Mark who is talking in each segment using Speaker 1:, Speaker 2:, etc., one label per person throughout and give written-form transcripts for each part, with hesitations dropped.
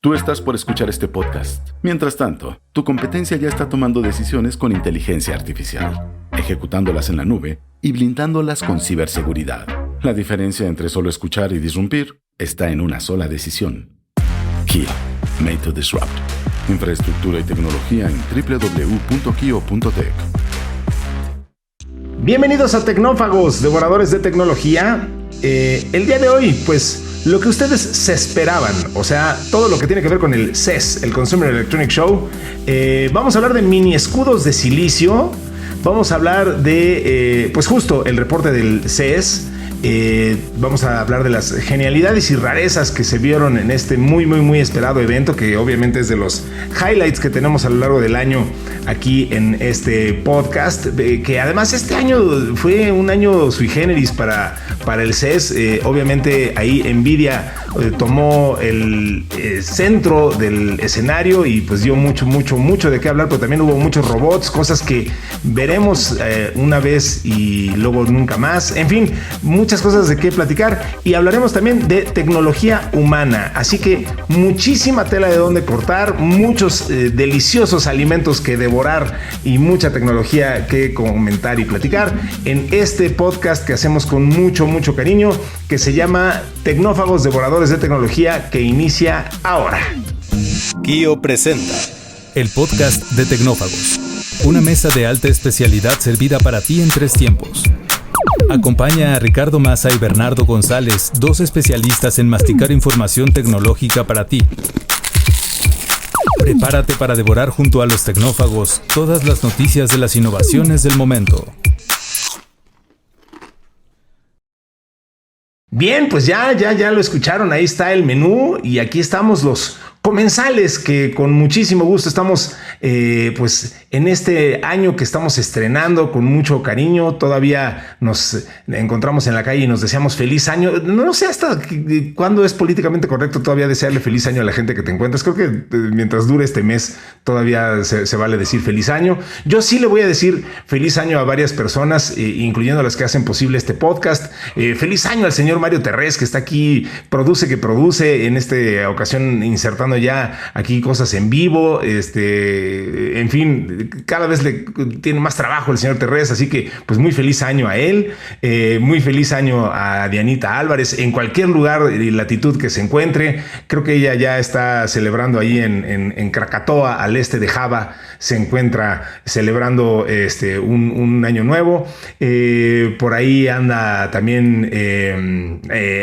Speaker 1: Tú estás por escuchar este podcast. Mientras tanto, tu competencia ya está tomando decisiones con inteligencia artificial, ejecutándolas en la nube y blindándolas con ciberseguridad. La diferencia entre solo escuchar y disrumpir está en una sola decisión. Kio, made to disrupt. Infraestructura y tecnología en www.kio.tech.
Speaker 2: Bienvenidos a Tecnófagos, devoradores de tecnología. El día de hoy, pues, lo que ustedes se esperaban, o sea, todo lo que tiene que ver con el CES, el Consumer Electronic Show. Vamos a hablar de mini escudos de silicio. Vamos a hablar de, pues justo, el reporte del CES. Vamos a hablar de las genialidades y rarezas que se vieron en este muy esperado evento, que obviamente es de los highlights que tenemos a lo largo del año aquí en este podcast, que además este año fue un año sui generis para el CES. Obviamente ahí Nvidia tomó el centro del escenario y pues dio mucho de qué hablar, pero también hubo muchos robots, cosas que veremos una vez y luego nunca más. En fin, muchas cosas de qué platicar, y hablaremos también de tecnología humana, así que muchísima tela de dónde cortar, muchos deliciosos alimentos que devorar y mucha tecnología que comentar y platicar en este podcast que hacemos con mucho cariño, que se llama Tecnófagos, devoradores de tecnología, que inicia ahora.
Speaker 3: Kio presenta el podcast de Tecnófagos, una mesa de alta especialidad servida para ti en 3 tiempos. Acompaña a Ricardo Maza y Bernardo González, 2 especialistas en masticar información tecnológica para ti. Prepárate para devorar junto a los tecnófagos todas las noticias de las innovaciones del momento.
Speaker 2: Bien, pues ya lo escucharon, ahí está el menú y aquí estamos los comensales que con muchísimo gusto estamos pues en este año que estamos estrenando con mucho cariño. Todavía nos encontramos en la calle y nos deseamos feliz año. No sé hasta cuándo es políticamente correcto todavía desearle feliz año a la gente que te encuentras. Creo que mientras dure este mes todavía se vale decir feliz año. Yo sí le voy a decir feliz año a varias personas, incluyendo a las que hacen posible este podcast. Feliz año al señor Mario Terrés, que está aquí, produce en esta ocasión insertando ya aquí cosas en vivo, en fin, cada vez le tiene más trabajo el señor Terrés, así que pues muy feliz año a él, muy feliz año a Dianita Álvarez, en cualquier lugar y latitud que se encuentre. Creo que ella ya está celebrando ahí en Krakatoa, al este de Java, se encuentra celebrando un año nuevo. Por ahí anda también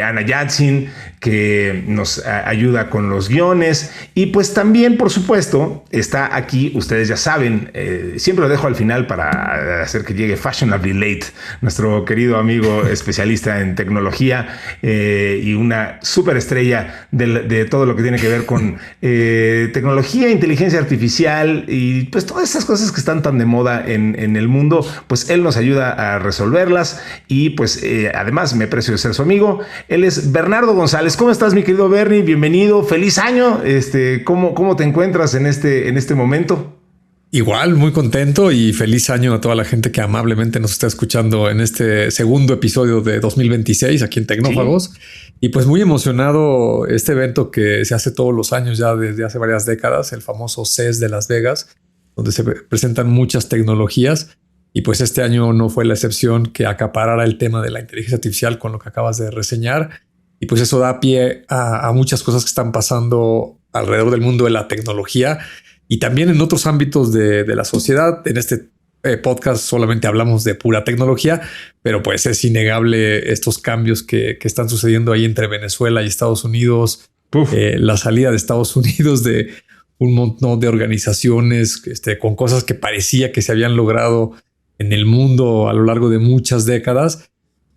Speaker 2: Ana Yatsin, que nos ayuda con los guiones, y pues también, por supuesto, está aquí, ustedes ya saben, siempre lo dejo al final para hacer que llegue Fashionably Late, nuestro querido amigo especialista en tecnología y una superestrella de todo lo que tiene que ver con tecnología, inteligencia artificial y pues todas esas cosas que están tan de moda en el mundo. Pues él nos ayuda a resolverlas y pues además me aprecio de ser su amigo. Él es Bernardo González. ¿Cómo estás, mi querido Bernie? Bienvenido, feliz año. ¿Cómo te encuentras en este momento?
Speaker 4: Igual, muy contento y feliz año a toda la gente que amablemente nos está escuchando en este segundo episodio de 2026 aquí en Tecnófagos. Sí. Y pues muy emocionado este evento que se hace todos los años ya desde hace varias décadas, el famoso CES de Las Vegas, donde se presentan muchas tecnologías. Y pues este año no fue la excepción, que acaparara el tema de la inteligencia artificial con lo que acabas de reseñar. Y pues eso da pie a muchas cosas que están pasando alrededor del mundo de la tecnología y también en otros ámbitos de la sociedad. En este podcast solamente hablamos de pura tecnología, pero pues es innegable estos cambios que están sucediendo ahí entre Venezuela y Estados Unidos. La salida de Estados Unidos de un montón de organizaciones con cosas que parecía que se habían logrado en el mundo a lo largo de muchas décadas.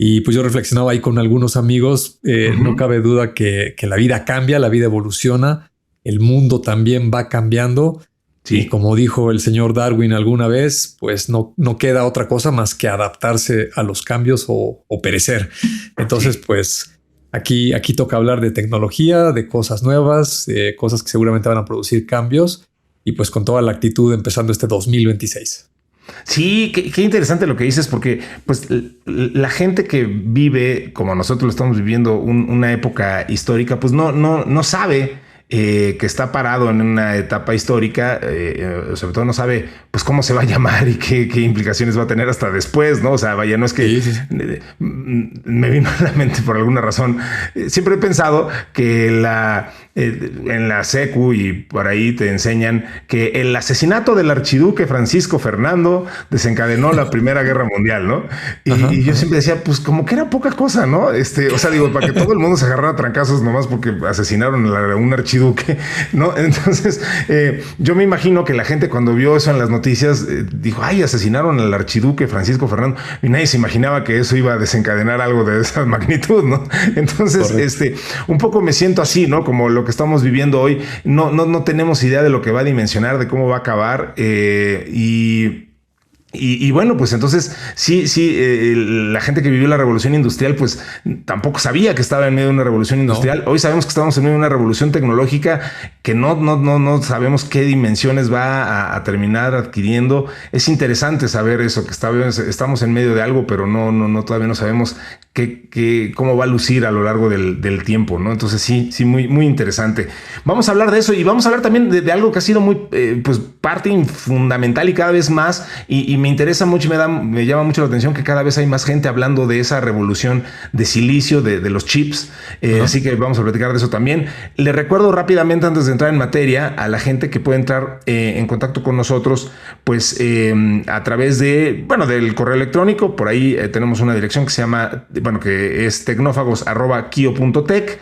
Speaker 4: Y pues yo reflexionaba ahí con algunos amigos. No cabe duda que la vida cambia, la vida evoluciona, el mundo también va cambiando. Sí. Y como dijo el señor Darwin alguna vez, pues no queda otra cosa más que adaptarse a los cambios o perecer. Entonces, sí, pues aquí toca hablar de tecnología, de cosas nuevas, de cosas que seguramente van a producir cambios y pues con toda la actitud empezando este 2026.
Speaker 2: Sí, qué interesante lo que dices, porque pues la gente que vive como nosotros lo estamos viviendo una época histórica, pues no sabe que está parado en una etapa histórica, sobre todo no sabe pues cómo se va a llamar y qué implicaciones va a tener hasta después, ¿no? O sea, vaya, no es que me vino a la mente por alguna razón. Siempre he pensado que en la secu y por ahí te enseñan que el asesinato del archiduque Francisco Fernando desencadenó la Primera Guerra Mundial, ¿no? Y yo siempre decía, pues como que era poca cosa, ¿no? O sea, digo, para que todo el mundo se agarrara a trancazos nomás porque asesinaron a un archiduque, ¿no? Entonces, yo me imagino que la gente cuando vio eso en las noticias dijo, ay, asesinaron al archiduque Francisco Fernando, y nadie se imaginaba que eso iba a desencadenar algo de esa magnitud, ¿no? Entonces, correcto. Un poco me siento así, ¿no? Como lo que estamos viviendo hoy, no tenemos idea de lo que va a dimensionar, de cómo va a acabar, y bueno, pues entonces sí, la gente que vivió la revolución industrial, pues tampoco sabía que estaba en medio de una revolución industrial. No. Hoy sabemos que estamos en medio de una revolución tecnológica que no sabemos qué dimensiones va a terminar adquiriendo. Es interesante saber eso, que estamos en medio de algo, pero todavía no sabemos cómo va a lucir a lo largo del tiempo, ¿no? Entonces sí, muy, muy interesante. Vamos a hablar de eso y vamos a hablar también de algo que ha sido muy, pues parte fundamental y cada vez más, y me interesa mucho y me llama mucho la atención que cada vez hay más gente hablando de esa revolución de silicio, de los chips. Así que vamos a platicar de eso también. Le recuerdo rápidamente, antes de entrar en materia, a la gente que puede entrar en contacto con nosotros, pues a través del correo electrónico. Por ahí tenemos una dirección que se llama, que es tecnófagos@kio.tech.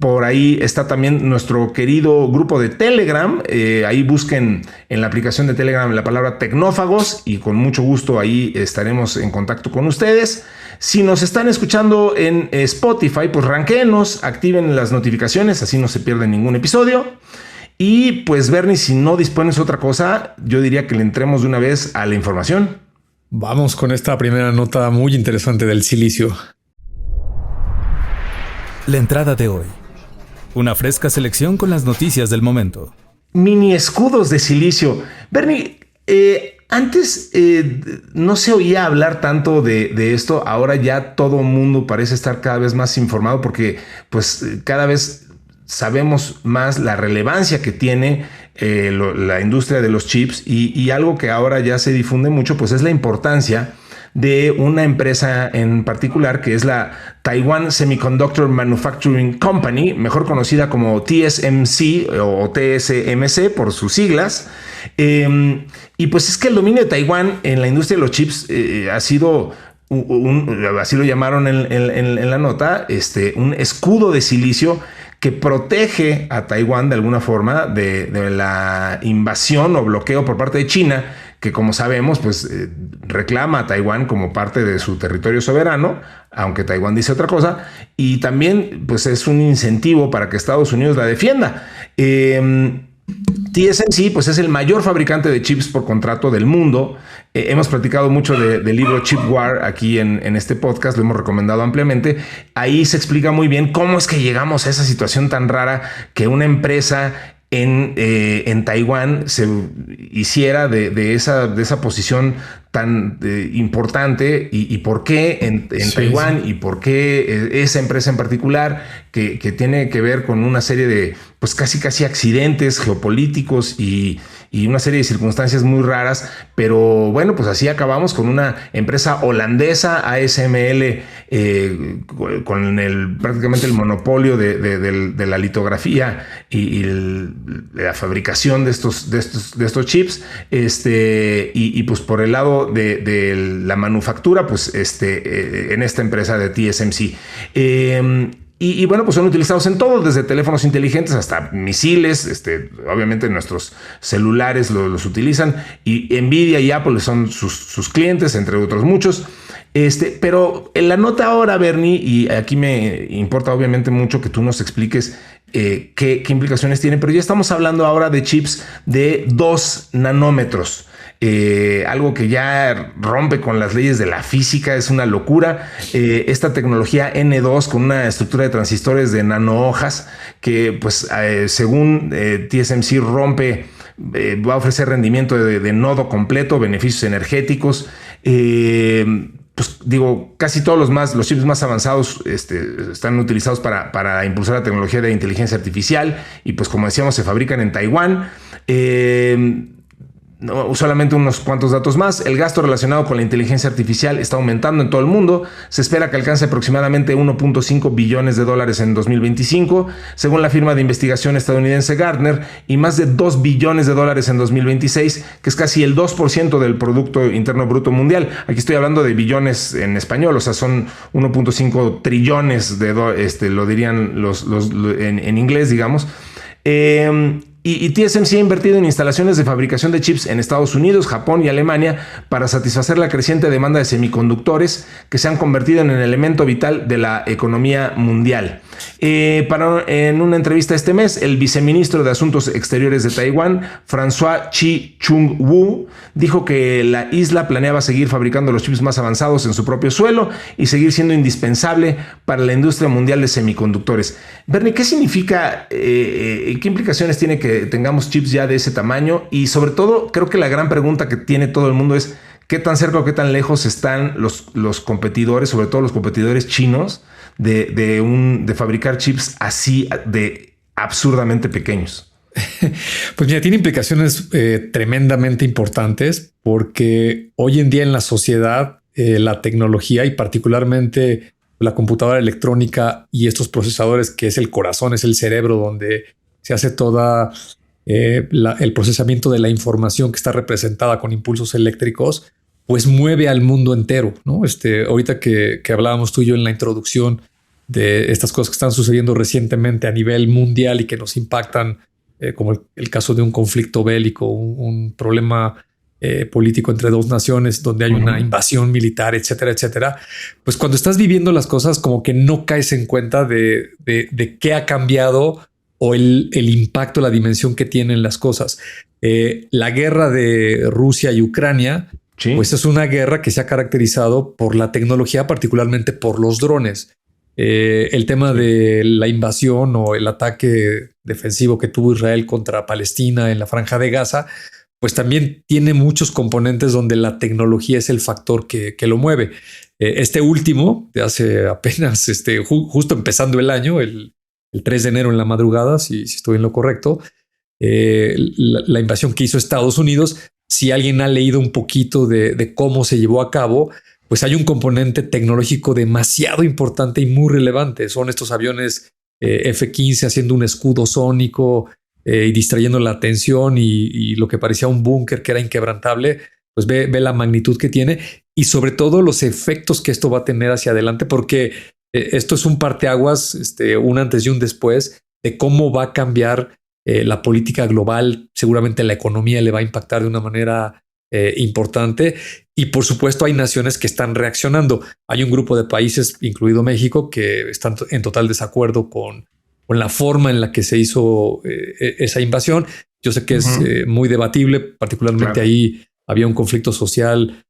Speaker 2: Por ahí está también nuestro querido grupo de Telegram. Ahí busquen en la aplicación de Telegram la palabra Tecnófagos y con mucho gusto ahí estaremos en contacto con ustedes. Si nos están escuchando en Spotify, pues ranquéenos, activen las notificaciones, así no se pierde ningún episodio. Y pues Bernie, si no dispones otra cosa, yo diría que le entremos de una vez a la información.
Speaker 4: Vamos con esta primera nota muy interesante del silicio.
Speaker 3: La entrada de hoy. Una fresca selección con las noticias del momento.
Speaker 2: Mini escudos de silicio. Bernie, antes no se oía hablar tanto de esto. Ahora ya todo el mundo parece estar cada vez más informado porque pues cada vez sabemos más la relevancia que tiene la industria de los chips y algo que ahora ya se difunde mucho pues es la importancia de una empresa en particular que es la Taiwan Semiconductor Manufacturing Company, mejor conocida como TSMC o TSMC por sus siglas. Y pues es que el dominio de Taiwán en la industria de los chips ha sido así lo llamaron en la nota, un escudo de silicio que protege a Taiwán de alguna forma de la invasión o bloqueo por parte de China, que como sabemos, pues reclama a Taiwán como parte de su territorio soberano, aunque Taiwán dice otra cosa, y también pues es un incentivo para que Estados Unidos la defienda. TSMC pues es el mayor fabricante de chips por contrato del mundo. Hemos platicado mucho del libro Chip War aquí en este podcast, lo hemos recomendado ampliamente. Ahí se explica muy bien cómo es que llegamos a esa situación tan rara que una empresa en Taiwán se hiciera de esa posición tan importante y por qué en Taiwán y por qué esa empresa en particular que tiene que ver con una serie de pues casi accidentes geopolíticos y una serie de circunstancias muy raras, pero bueno, pues así acabamos con una empresa holandesa, ASML, con prácticamente el monopolio de la litografía y la fabricación de estos chips, y pues por el lado de la manufactura, pues en esta empresa de TSMC. Y bueno, pues son utilizados en todo, desde teléfonos inteligentes hasta misiles. Obviamente nuestros celulares los utilizan, y Nvidia y Apple son sus clientes, entre otros muchos. Pero en la nota ahora, Bernie, y aquí me importa obviamente mucho que tú nos expliques qué implicaciones tiene, pero ya estamos hablando ahora de chips de 2 nanómetros. Algo que ya rompe con las leyes de la física, es una locura. Esta tecnología N2 con una estructura de transistores de nanohojas que pues según TSMC va a ofrecer rendimiento de nodo completo, beneficios energéticos, pues digo, casi todos los chips más avanzados están utilizados para impulsar la tecnología de inteligencia artificial y pues como decíamos se fabrican en Taiwán. No, solamente unos cuantos datos más. El gasto relacionado con la inteligencia artificial está aumentando en todo el mundo. Se espera que alcance aproximadamente 1.5 billones de dólares en 2025, según la firma de investigación estadounidense Gartner, y más de 2 billones de dólares en 2026, que es casi el 2% del Producto Interno Bruto Mundial. Aquí estoy hablando de billones en español, o sea, son 1.5 trillones lo dirían en inglés, digamos. Y TSMC ha invertido en instalaciones de fabricación de chips en Estados Unidos, Japón y Alemania para satisfacer la creciente demanda de semiconductores que se han convertido en el elemento vital de la economía mundial. En una entrevista este mes, el viceministro de Asuntos Exteriores de Taiwán, François Chi-Chung-Wu, dijo que la isla planeaba seguir fabricando los chips más avanzados en su propio suelo y seguir siendo indispensable para la industria mundial de semiconductores. Bernie, ¿qué significa, qué implicaciones tiene que tengamos chips ya de ese tamaño? Y sobre todo, creo que la gran pregunta que tiene todo el mundo es ¿qué tan cerca o qué tan lejos están los competidores, sobre todo los competidores chinos, de fabricar chips así de absurdamente pequeños?
Speaker 4: Pues mira, tiene implicaciones tremendamente importantes porque hoy en día en la sociedad la tecnología y particularmente la computadora electrónica y estos procesadores que es el corazón, es el cerebro donde se hace toda el procesamiento de la información que está representada con impulsos eléctricos, pues mueve al mundo entero, ¿no? Ahorita que hablábamos tú y yo en la introducción de estas cosas que están sucediendo recientemente a nivel mundial y que nos impactan, como el caso de un conflicto bélico, un problema político entre dos naciones donde hay una invasión militar, etcétera, etcétera. Pues cuando estás viviendo las cosas como que no caes en cuenta de qué ha cambiado o el impacto, la dimensión que tienen las cosas. La guerra de Rusia y Ucrania, sí, pues es una guerra que se ha caracterizado por la tecnología, particularmente por los drones. El tema de la invasión o el ataque defensivo que tuvo Israel contra Palestina en la Franja de Gaza, pues también tiene muchos componentes donde la tecnología es el factor que lo mueve. Este último, de hace apenas, justo empezando el año, el 3 de enero en la madrugada, si estoy en lo correcto, la invasión que hizo Estados Unidos, si alguien ha leído un poquito de cómo se llevó a cabo, pues hay un componente tecnológico demasiado importante y muy relevante. Son estos aviones F-15 haciendo un escudo sónico y distrayendo la atención y lo que parecía un búnker que era inquebrantable, pues ve la magnitud que tiene y sobre todo los efectos que esto va a tener hacia adelante, porque esto es un parteaguas, un antes y un después de cómo va a cambiar la política global. Seguramente la economía le va a impactar de una manera importante y por supuesto hay naciones que están reaccionando. Hay un grupo de países, incluido México, que están en total desacuerdo con la forma en la que se hizo esa invasión. Yo sé que es muy debatible, particularmente claro. Ahí había un conflicto social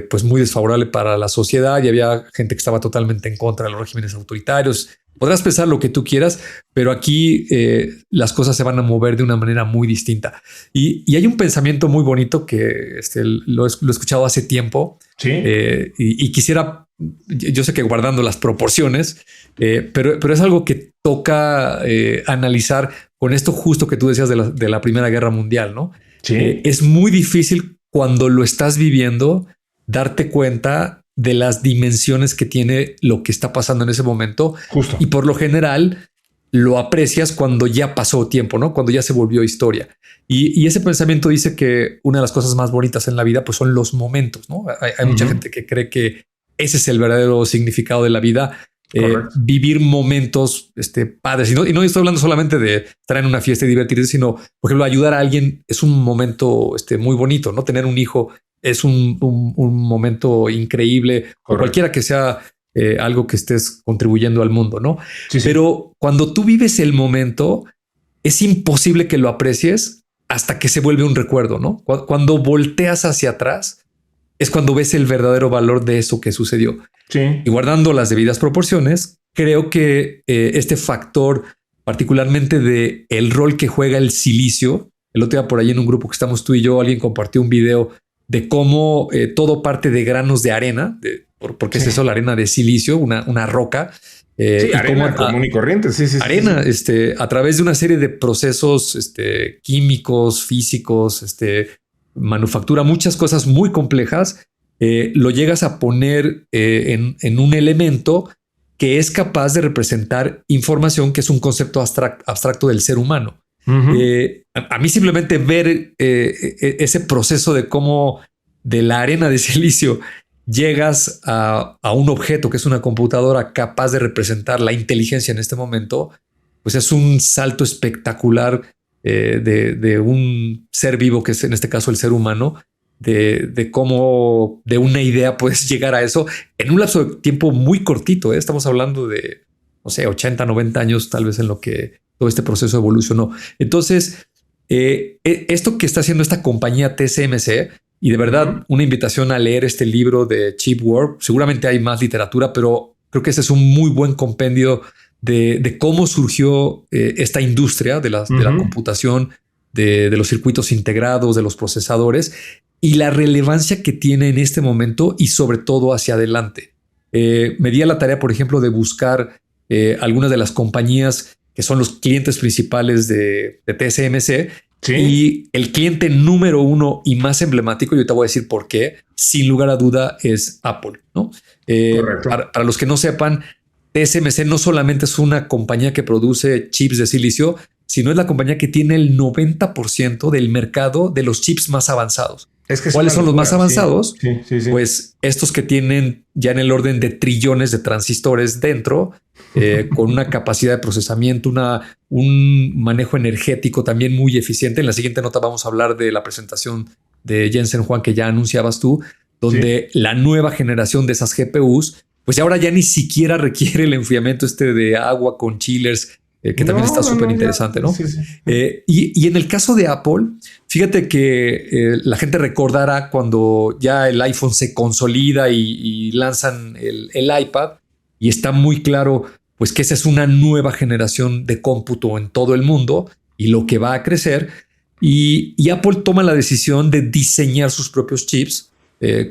Speaker 4: pues muy desfavorable para la sociedad y había gente que estaba totalmente en contra de los regímenes autoritarios. Podrás pensar lo que tú quieras, pero aquí las cosas se van a mover de una manera muy distinta. Y hay un pensamiento muy bonito que lo he escuchado hace tiempo. Sí. Y quisiera, yo sé que guardando las proporciones, pero es algo que toca analizar con esto justo que tú decías de la Primera Guerra Mundial, ¿no? Sí. Es muy difícil cuando lo estás viviendo darte cuenta de las dimensiones que tiene lo que está pasando en ese momento. Justo. Y por lo general lo aprecias cuando ya pasó tiempo, ¿no? Cuando ya se volvió historia. Y ese pensamiento dice que una de las cosas más bonitas en la vida pues son los momentos, ¿no? Hay mucha gente que cree que ese es el verdadero significado de la vida. Vivir momentos padres. Y no estoy hablando solamente de estar en una fiesta y divertirse, sino, por ejemplo, ayudar a alguien es un momento muy bonito, ¿no? Tener un hijo es un momento increíble. O cualquiera que sea algo que estés contribuyendo al mundo, ¿no? Sí, sí. Pero cuando tú vives el momento, es imposible que lo aprecies hasta que se vuelve un recuerdo, ¿no? Cuando volteas hacia atrás, es cuando ves el verdadero valor de eso que sucedió. Sí. Y guardando las debidas proporciones, creo que este factor, particularmente de el rol que juega el silicio, el otro día por ahí en un grupo que estamos tú y yo, alguien compartió un video de cómo todo parte de granos de arena, porque es eso, la arena de silicio, una roca.
Speaker 2: Arena común y corriente.
Speaker 4: Arena, a través de una serie de procesos químicos, físicos, manufactura, muchas cosas muy complejas, lo llegas a poner en un elemento que es capaz de representar información, que es un concepto abstracto del ser humano. A mí simplemente ver ese proceso de cómo de la arena de silicio llegas a un objeto que es una computadora capaz de representar la inteligencia en este momento, pues es un salto espectacular de un ser vivo, que es en este caso el ser humano, de cómo de una idea puedes llegar a eso en un lapso de tiempo muy cortito. Estamos hablando de, no sé, 80, 90 años tal vez en lo que todo este proceso evolucionó. Entonces, esto que está haciendo esta compañía TSMC, y de verdad una invitación a leer este libro de Chip World. Seguramente hay más literatura, pero creo que ese es un muy buen compendio de cómo surgió esta industria de la computación, de los circuitos integrados, de los procesadores, y la relevancia que tiene en este momento y sobre todo hacia adelante. Me di a la tarea, por ejemplo, de buscar algunas de las compañías que son los clientes principales de TSMC. ¿Sí? Y el cliente número uno y más emblemático, yo te voy a decir por qué, sin lugar a duda, es Apple, ¿no? Para los que no sepan, TSMC no solamente es una compañía que produce chips de silicio, sino es la compañía que tiene el 90% del mercado de los chips más avanzados. ¿Cuáles son los más avanzados? Sí. Pues estos que tienen ya en el orden de trillones de transistores dentro, con una capacidad de procesamiento, un manejo energético también muy eficiente. En la siguiente nota vamos a hablar de la presentación de Jensen Huang, que ya anunciabas tú, donde la nueva generación de esas GPUs, pues ahora ya ni siquiera requiere el enfriamiento de agua con chillers, que también está súper interesante, ¿no? Sí. Y en el caso de Apple, fíjate que la gente recordará cuando ya el iPhone se consolida y lanzan el iPad, y está muy claro pues que esa es una nueva generación de cómputo en todo el mundo y lo que va a crecer. Y Apple toma la decisión de diseñar sus propios chips,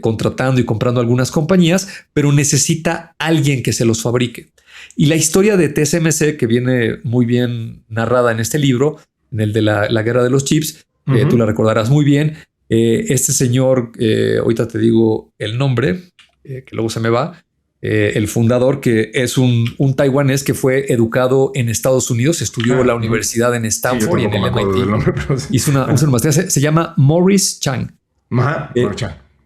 Speaker 4: contratando y comprando algunas compañías, pero necesita alguien que se los fabrique. Y la historia de TSMC, que viene muy bien narrada en este libro, en el de la guerra de los chips, tú la recordarás muy bien. Este señor, ahorita te digo el nombre, que luego se me va, el fundador, que es un taiwanés que fue educado en Estados Unidos, estudió en la universidad en Stanford y en el MIT. Hizo una maestría, se llama Morris Chang.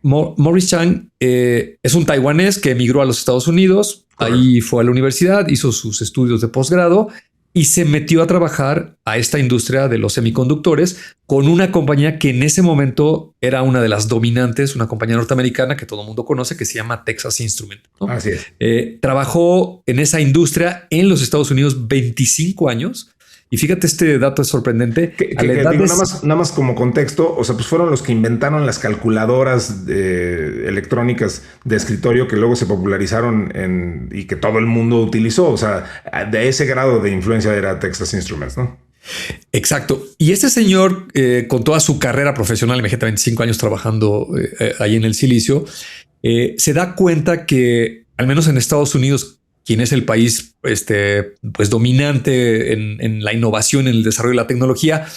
Speaker 4: Morris Chang es un taiwanés que emigró a los Estados Unidos. Ahí fue a la universidad, hizo sus estudios de posgrado y se metió a trabajar a esta industria de los semiconductores con una compañía que en ese momento era una de las dominantes, una compañía norteamericana que todo el mundo conoce, que se llama Texas Instruments, ¿no?
Speaker 2: Así es.
Speaker 4: Trabajó en esa industria en los Estados Unidos 25 años. Y fíjate, este dato es sorprendente.
Speaker 2: Nada más como contexto, o sea, pues fueron los que inventaron las calculadoras electrónicas de escritorio que luego se popularizaron y que todo el mundo utilizó. O sea, de ese grado de influencia era Texas Instruments, ¿no?
Speaker 4: Exacto. Y este señor, con toda su carrera profesional, imagínate, 25 años trabajando ahí en el silicio, se da cuenta que, al menos en Estados Unidos, quien es el país pues dominante en la innovación, en el desarrollo de la tecnología,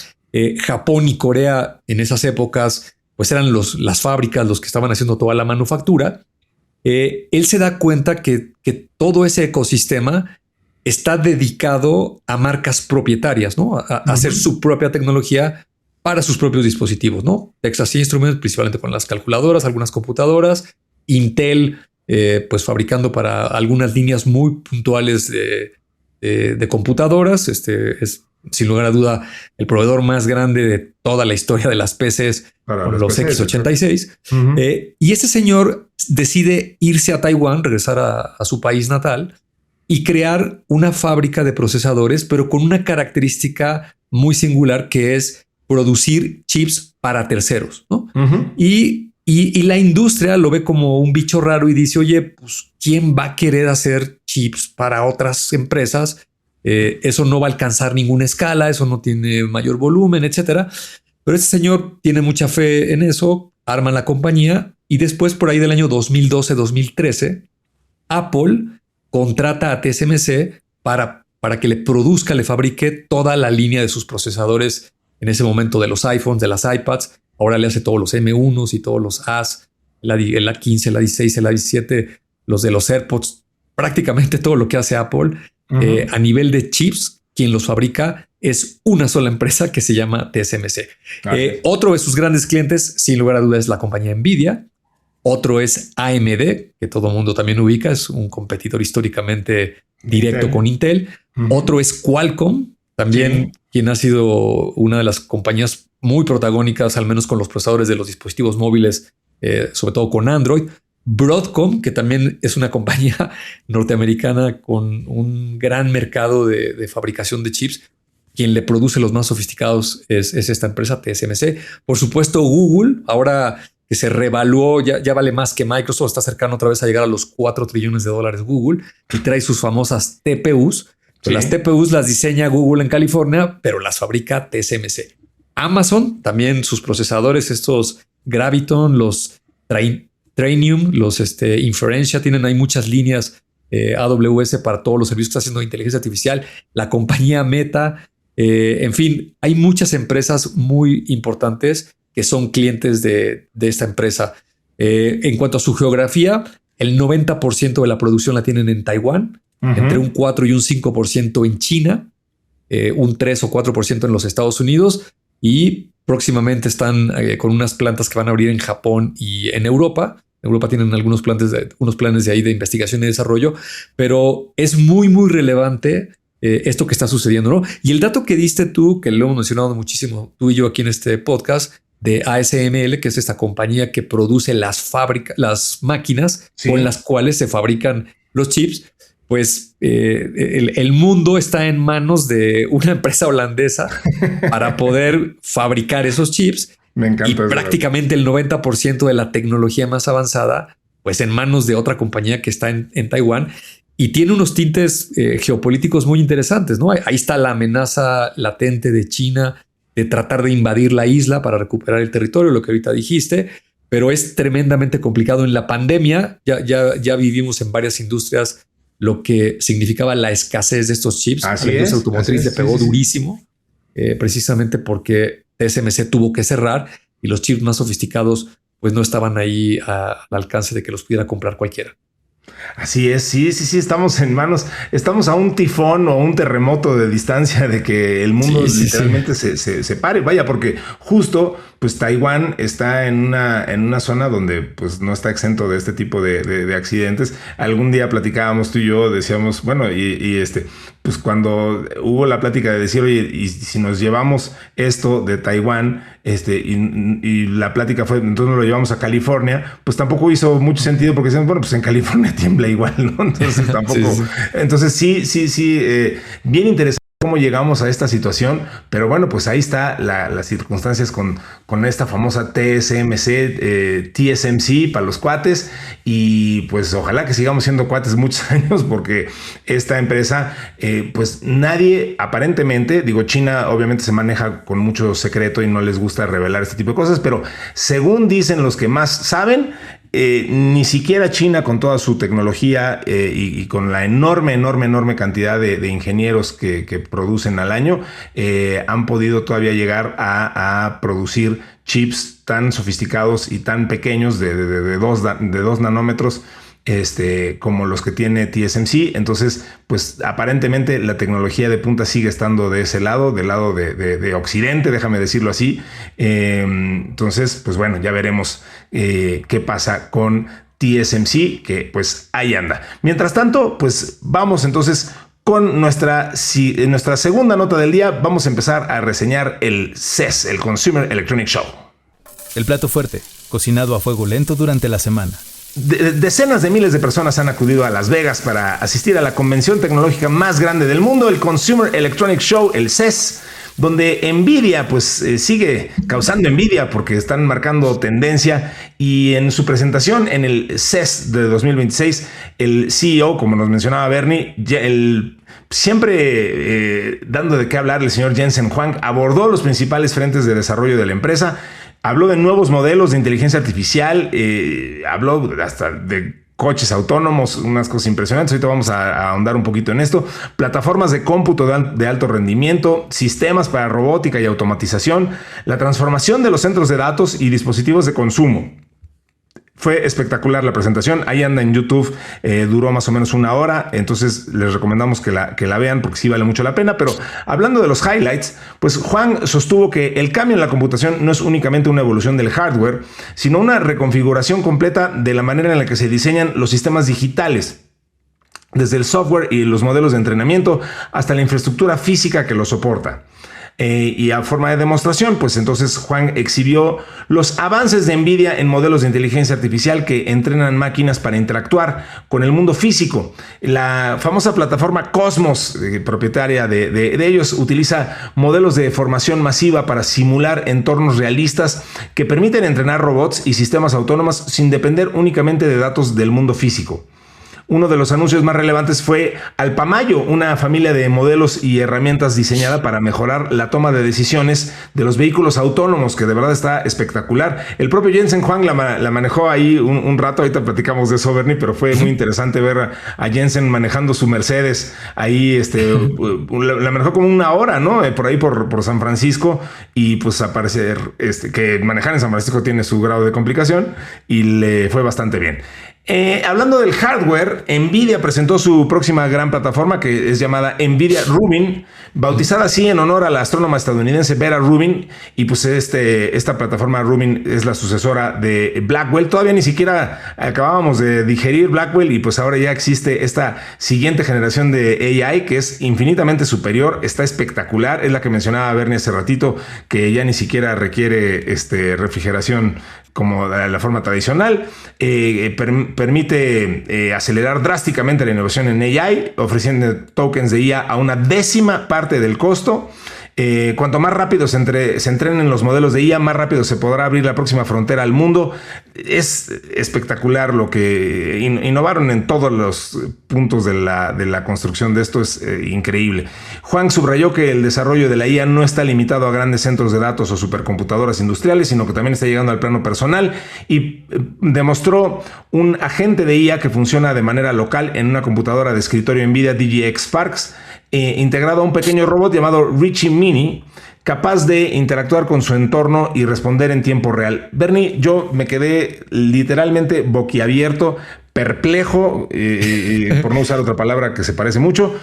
Speaker 4: Japón y Corea en esas épocas pues eran las fábricas los que estaban haciendo toda la manufactura. Él se da cuenta que todo ese ecosistema está dedicado a marcas propietarias, ¿no? A hacer su propia tecnología para sus propios dispositivos, ¿no? Texas Instruments, principalmente con las calculadoras, algunas computadoras, Intel, pues fabricando para algunas líneas muy puntuales de computadoras. Es sin lugar a duda el proveedor más grande de toda la historia de las PCs, con los x86. Y este señor decide irse a Taiwán, regresar a su país natal y crear una fábrica de procesadores, pero con una característica muy singular, que es producir chips para terceros, ¿no? Y la industria lo ve como un bicho raro y dice, oye, pues ¿quién va a querer hacer chips para otras empresas? Eso no va a alcanzar ninguna escala, eso no tiene mayor volumen, etcétera. Pero este señor tiene mucha fe en eso, arma la compañía Y después, por ahí del año 2012-2013, Apple contrata a TSMC para que le produzca, le fabrique toda la línea de sus procesadores en ese momento de los iPhones, de las iPads. Ahora le hace todos los M1s y todos los As, el A15, el A16, el A17, los de los AirPods, prácticamente todo lo que hace Apple. A nivel de chips, quien los fabrica es una sola empresa que se llama TSMC. Otro de sus grandes clientes, sin lugar a dudas, es la compañía Nvidia. Otro es AMD, que todo el mundo también ubica, es un competidor históricamente directo con Intel. Otro es Qualcomm, también quien ha sido una de las compañías muy protagónicas, al menos con los procesadores de los dispositivos móviles, sobre todo con Android. Broadcom, que también es una compañía norteamericana con un gran mercado de fabricación de chips. Quien le produce los más sofisticados es esta empresa TSMC. Por supuesto, Google, ahora que se revaluó, ya vale más que Microsoft, está cercano otra vez a llegar a los $4 trillones Google, y trae sus famosas TPUs. Sí. Las TPUs las diseña Google en California, pero las fabrica TSMC. Amazon, también sus procesadores, estos Graviton, los Trainium, los Inferentia, tienen ahí muchas líneas AWS para todos los servicios que está haciendo de inteligencia artificial. La compañía Meta, en fin, hay muchas empresas muy importantes que son clientes de esta empresa. En cuanto a su geografía, el 90% de la producción la tienen en Taiwán, entre un 4 y un 5% en China, un 3 o 4% en los Estados Unidos, y próximamente están con unas plantas que van a abrir en Japón y en Europa. En Europa tienen unos planes de ahí de investigación y desarrollo, pero es muy, muy relevante esto que está sucediendo, ¿no? Y el dato que diste tú, que lo hemos mencionado muchísimo tú y yo aquí en este podcast, de ASML, que es esta compañía que produce las máquinas con las cuales se fabrican los chips, pues el mundo está en manos de una empresa holandesa para poder fabricar esos chips.
Speaker 2: Me encanta.
Speaker 4: Y prácticamente el 90% de la tecnología más avanzada, pues en manos de otra compañía que está en Taiwán, y tiene unos tintes geopolíticos muy interesantes, ¿no? Ahí está la amenaza latente de China de tratar de invadir la isla para recuperar el territorio, lo que ahorita dijiste, pero es tremendamente complicado. En la pandemia ya vivimos en varias industrias lo que significaba la escasez de estos chips. A la industria automotriz le pegó durísimo, precisamente porque TSMC tuvo que cerrar y los chips más sofisticados pues no estaban ahí al alcance de que los pudiera comprar cualquiera.
Speaker 2: Así es, sí, estamos en manos, estamos a un tifón o un terremoto de distancia de que el mundo literalmente se pare. Vaya, porque justo pues Taiwán está en una zona donde pues no está exento de este tipo de accidentes. Algún día platicábamos tú y yo, decíamos, bueno, pues cuando hubo la plática de decir, oye, y si nos llevamos esto de Taiwán, y la plática fue, entonces nos lo llevamos a California, pues tampoco hizo mucho sentido porque decíamos, bueno, pues en California tiembla igual, ¿no? Entonces tampoco. Entonces sí, bien interesante cómo llegamos a esta situación, pero bueno, pues ahí está las circunstancias con esta famosa TSMC, TSMC para los cuates, y pues ojalá que sigamos siendo cuates muchos años, porque esta empresa, pues nadie aparentemente, digo, China obviamente se maneja con mucho secreto y no les gusta revelar este tipo de cosas, pero según dicen los que más saben, ni siquiera China, con toda su tecnología y con la enorme cantidad de ingenieros que producen al año, han podido todavía llegar a producir chips tan sofisticados y tan pequeños de 2 nanómetros como los que tiene TSMC. Entonces, pues aparentemente la tecnología de punta sigue estando de ese lado, del lado de Occidente, déjame decirlo así. Entonces, pues bueno, ya veremos qué pasa con TSMC, que pues ahí anda. Mientras tanto, pues vamos entonces con nuestra segunda nota del día. Vamos a empezar a reseñar el CES, el Consumer Electronic Show.
Speaker 3: El plato fuerte, cocinado a fuego lento durante la semana.
Speaker 2: Decenas de miles de personas han acudido a Las Vegas para asistir a la convención tecnológica más grande del mundo, el Consumer Electronic Show, el CES, donde Nvidia pues sigue causando envidia porque están marcando tendencia. Y en su presentación en el CES de 2026, el CEO, como nos mencionaba Bernie, siempre dando de qué hablar, el señor Jensen Huang abordó los principales frentes de desarrollo de la empresa. Habló de nuevos modelos de inteligencia artificial, habló hasta de coches autónomos, unas cosas impresionantes. Ahorita vamos a ahondar un poquito en esto. Plataformas de cómputo de alto rendimiento, sistemas para robótica y automatización, la transformación de los centros de datos y dispositivos de consumo. Fue espectacular la presentación. Ahí anda en YouTube, duró más o menos 1 hora. Entonces les recomendamos que la vean porque sí vale mucho la pena. Pero hablando de los highlights, pues Juan sostuvo que el cambio en la computación no es únicamente una evolución del hardware, sino una reconfiguración completa de la manera en la que se diseñan los sistemas digitales. Desde el software y los modelos de entrenamiento hasta la infraestructura física que lo soporta. Y a forma de demostración, pues entonces Juan exhibió los avances de NVIDIA en modelos de inteligencia artificial que entrenan máquinas para interactuar con el mundo físico. La famosa plataforma Cosmos, propietaria de ellos, utiliza modelos de formación masiva para simular entornos realistas que permiten entrenar robots y sistemas autónomos sin depender únicamente de datos del mundo físico. Uno de los anuncios más relevantes fue Alpamayo, una familia de modelos y herramientas diseñada para mejorar la toma de decisiones de los vehículos autónomos, que de verdad está espectacular. El propio Jensen Huang la manejó ahí un rato, ahorita platicamos de eso, Bernie, pero fue muy interesante ver a Jensen manejando su Mercedes. Ahí la manejó como 1 hora, ¿no? Por ahí por San Francisco, y pues aparecer que manejar en San Francisco tiene su grado de complicación y le fue bastante bien. Hablando del hardware, NVIDIA presentó su próxima gran plataforma, que es llamada NVIDIA Rubin, bautizada así en honor a la astrónoma estadounidense Vera Rubin. Y pues esta plataforma Rubin es la sucesora de Blackwell. Todavía ni siquiera acabábamos de digerir Blackwell y pues ahora ya existe esta siguiente generación de AI que es infinitamente superior, está espectacular. Es la que mencionaba Bernie hace ratito, que ya ni siquiera requiere refrigeración como de la forma tradicional. Permite acelerar drásticamente la innovación en AI, ofreciendo tokens de IA a 1/10 parte del costo. Cuanto más rápido se entrenen los modelos de IA, más rápido se podrá abrir la próxima frontera al mundo. Es espectacular lo que innovaron en todos los puntos de la construcción de esto. Es increíble. Juan subrayó que el desarrollo de la IA no está limitado a grandes centros de datos o supercomputadoras industriales, sino que también está llegando al plano personal, y demostró un agente de IA que funciona de manera local en una computadora de escritorio NVIDIA DGX Sparks, integrado a un pequeño robot llamado Richie Mini, capaz de interactuar con su entorno y responder en tiempo real. Bernie, yo me quedé literalmente boquiabierto, perplejo, por no usar otra palabra que se parece mucho,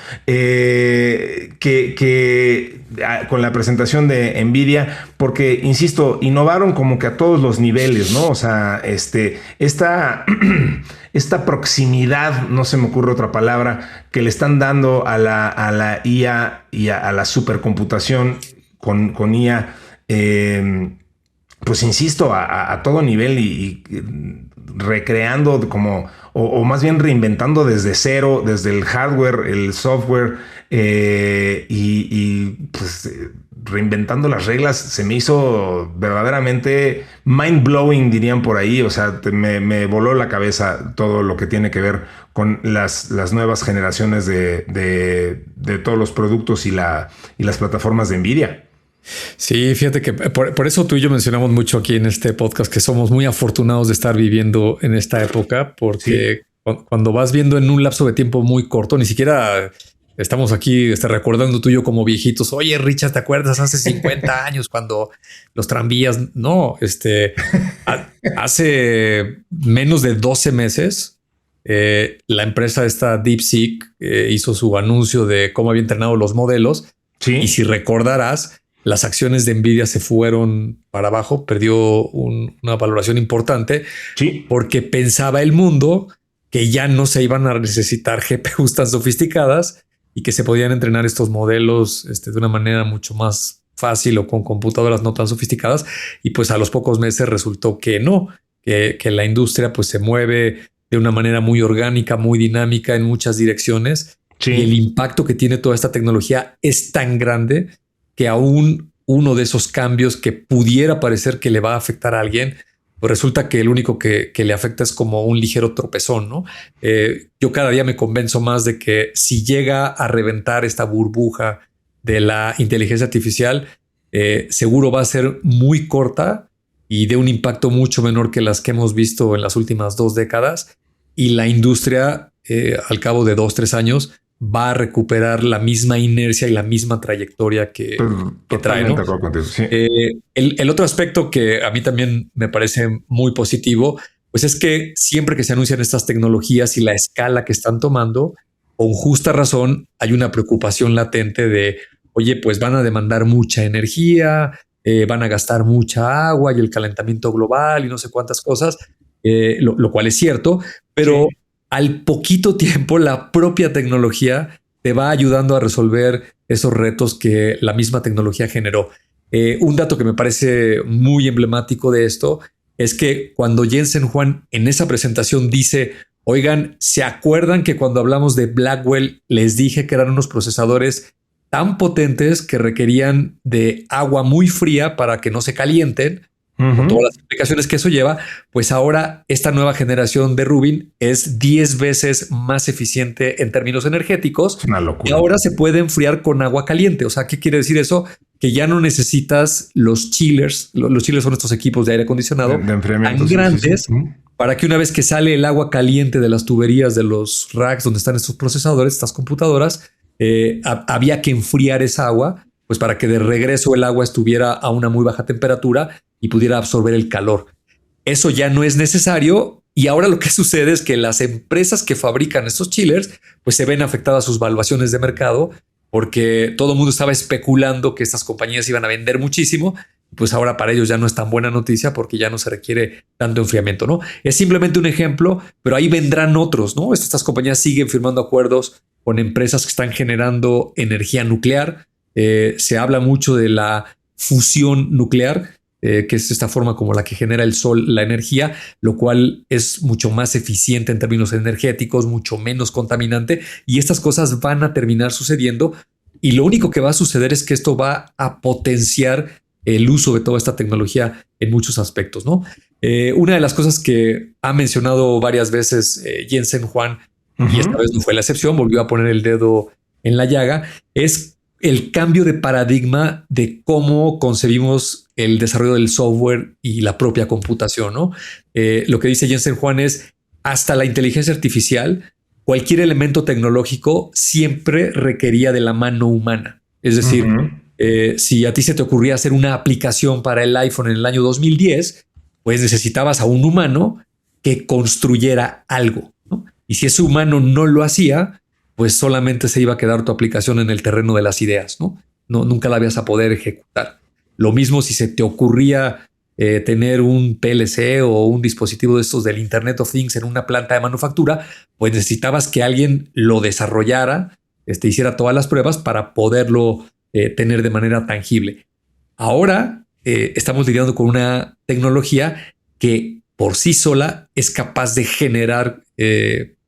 Speaker 2: con la presentación de NVIDIA, porque, insisto, innovaron como que a todos los niveles, ¿no? O sea, esta proximidad, no se me ocurre otra palabra, que le están dando a la IA y a la supercomputación con IA, pues insisto, a todo nivel y recreando como, o más bien reinventando desde cero, desde el hardware, el software, y pues reinventando las reglas. Se me hizo verdaderamente mind blowing, dirían por ahí. O sea, me voló la cabeza todo lo que tiene que ver con las nuevas generaciones de todos los productos y las plataformas de NVIDIA.
Speaker 4: Sí, fíjate que por eso tú y yo mencionamos mucho aquí en este podcast que somos muy afortunados de estar viviendo en esta época, porque cuando vas viendo en un lapso de tiempo muy corto, ni siquiera estamos aquí recordando tú y yo como viejitos. Oye, Richard, ¿te acuerdas hace 50 años cuando los tranvías? No, hace menos de 12 meses, la empresa esta DeepSeek hizo su anuncio de cómo había entrenado los modelos. Sí. Y si recordarás, las acciones de NVIDIA se fueron para abajo, perdió una valoración importante, sí, porque pensaba el mundo que ya no se iban a necesitar GPUs tan sofisticadas y que se podían entrenar estos modelos de una manera mucho más fácil o con computadoras no tan sofisticadas. Y pues a los pocos meses resultó que no, que la industria pues se mueve de una manera muy orgánica, muy dinámica en muchas direcciones. Sí. Y el impacto que tiene toda esta tecnología es tan grande que aún uno de esos cambios que pudiera parecer que le va a afectar a alguien, pues resulta que el único que le afecta es como un ligero tropezón, ¿no? Yo cada día me convenzo más de que si llega a reventar esta burbuja de la inteligencia artificial, seguro va a ser muy corta y de un impacto mucho menor que las que hemos visto en las últimas 2 décadas. Y la industria, al cabo de 2-3 años, va a recuperar la misma inercia y la misma trayectoria que trae, ¿no?
Speaker 2: Sí.
Speaker 4: El otro aspecto que a mí también me parece muy positivo, pues es que siempre que se anuncian estas tecnologías y la escala que están tomando, con justa razón hay una preocupación latente de, oye, pues van a demandar mucha energía, van a gastar mucha agua y el calentamiento global y no sé cuántas cosas, lo cual es cierto, pero sí, al poquito tiempo la propia tecnología te va ayudando a resolver esos retos que la misma tecnología generó. Un dato que me parece muy emblemático de esto es que cuando Jensen Huang en esa presentación dice, oigan, ¿se acuerdan que cuando hablamos de Blackwell les dije que eran unos procesadores tan potentes que requerían de agua muy fría para que no se calienten? Con todas las implicaciones que eso lleva, pues ahora esta nueva generación de Rubin es 10 veces más eficiente en términos energéticos.
Speaker 2: Es una locura.
Speaker 4: Y ahora se puede enfriar con agua caliente. O sea, ¿qué quiere decir eso? Que ya no necesitas los chillers. Los chillers son estos equipos de aire acondicionado
Speaker 2: de enfriamiento,
Speaker 4: tan grandes para que una vez que sale el agua caliente de las tuberías de los racks donde están estos procesadores, estas computadoras, había que enfriar esa agua, pues para que de regreso el agua estuviera a una muy baja temperatura y pudiera absorber el calor. Eso ya no es necesario y ahora lo que sucede es que las empresas que fabrican estos chillers pues se ven afectadas sus valuaciones de mercado porque todo el mundo estaba especulando que estas compañías iban a vender muchísimo. Pues ahora para ellos ya no es tan buena noticia porque ya no se requiere tanto enfriamiento, ¿no? Es simplemente un ejemplo, pero ahí vendrán otros, ¿no? Estas compañías siguen firmando acuerdos con empresas que están generando energía nuclear. Se habla mucho de la fusión nuclear, que es esta forma como la que genera el sol la energía, lo cual es mucho más eficiente en términos energéticos, mucho menos contaminante, y estas cosas van a terminar sucediendo y lo único que va a suceder es que esto va a potenciar el uso de toda esta tecnología en muchos aspectos, ¿no? Una de las cosas que ha mencionado varias veces Jensen Huang, y esta vez no fue la excepción, volvió a poner el dedo en la llaga, es el cambio de paradigma de cómo concebimos el desarrollo del software y la propia computación, ¿no? Lo que dice Jensen Huang es, hasta la inteligencia artificial, cualquier elemento tecnológico siempre requería de la mano humana. Es decir, si a ti se te ocurría hacer una aplicación para el iPhone en el año 2010, pues necesitabas a un humano que construyera algo, ¿no? Y si ese humano no lo hacía, pues solamente se iba a quedar tu aplicación en el terreno de las ideas, ¿no? Nunca la ibas a poder ejecutar. Lo mismo si se te ocurría tener un PLC o un dispositivo de estos del Internet of Things en una planta de manufactura, pues necesitabas que alguien lo desarrollara, hiciera todas las pruebas para poderlo tener de manera tangible. Ahora estamos lidiando con una tecnología que por sí sola es capaz de generar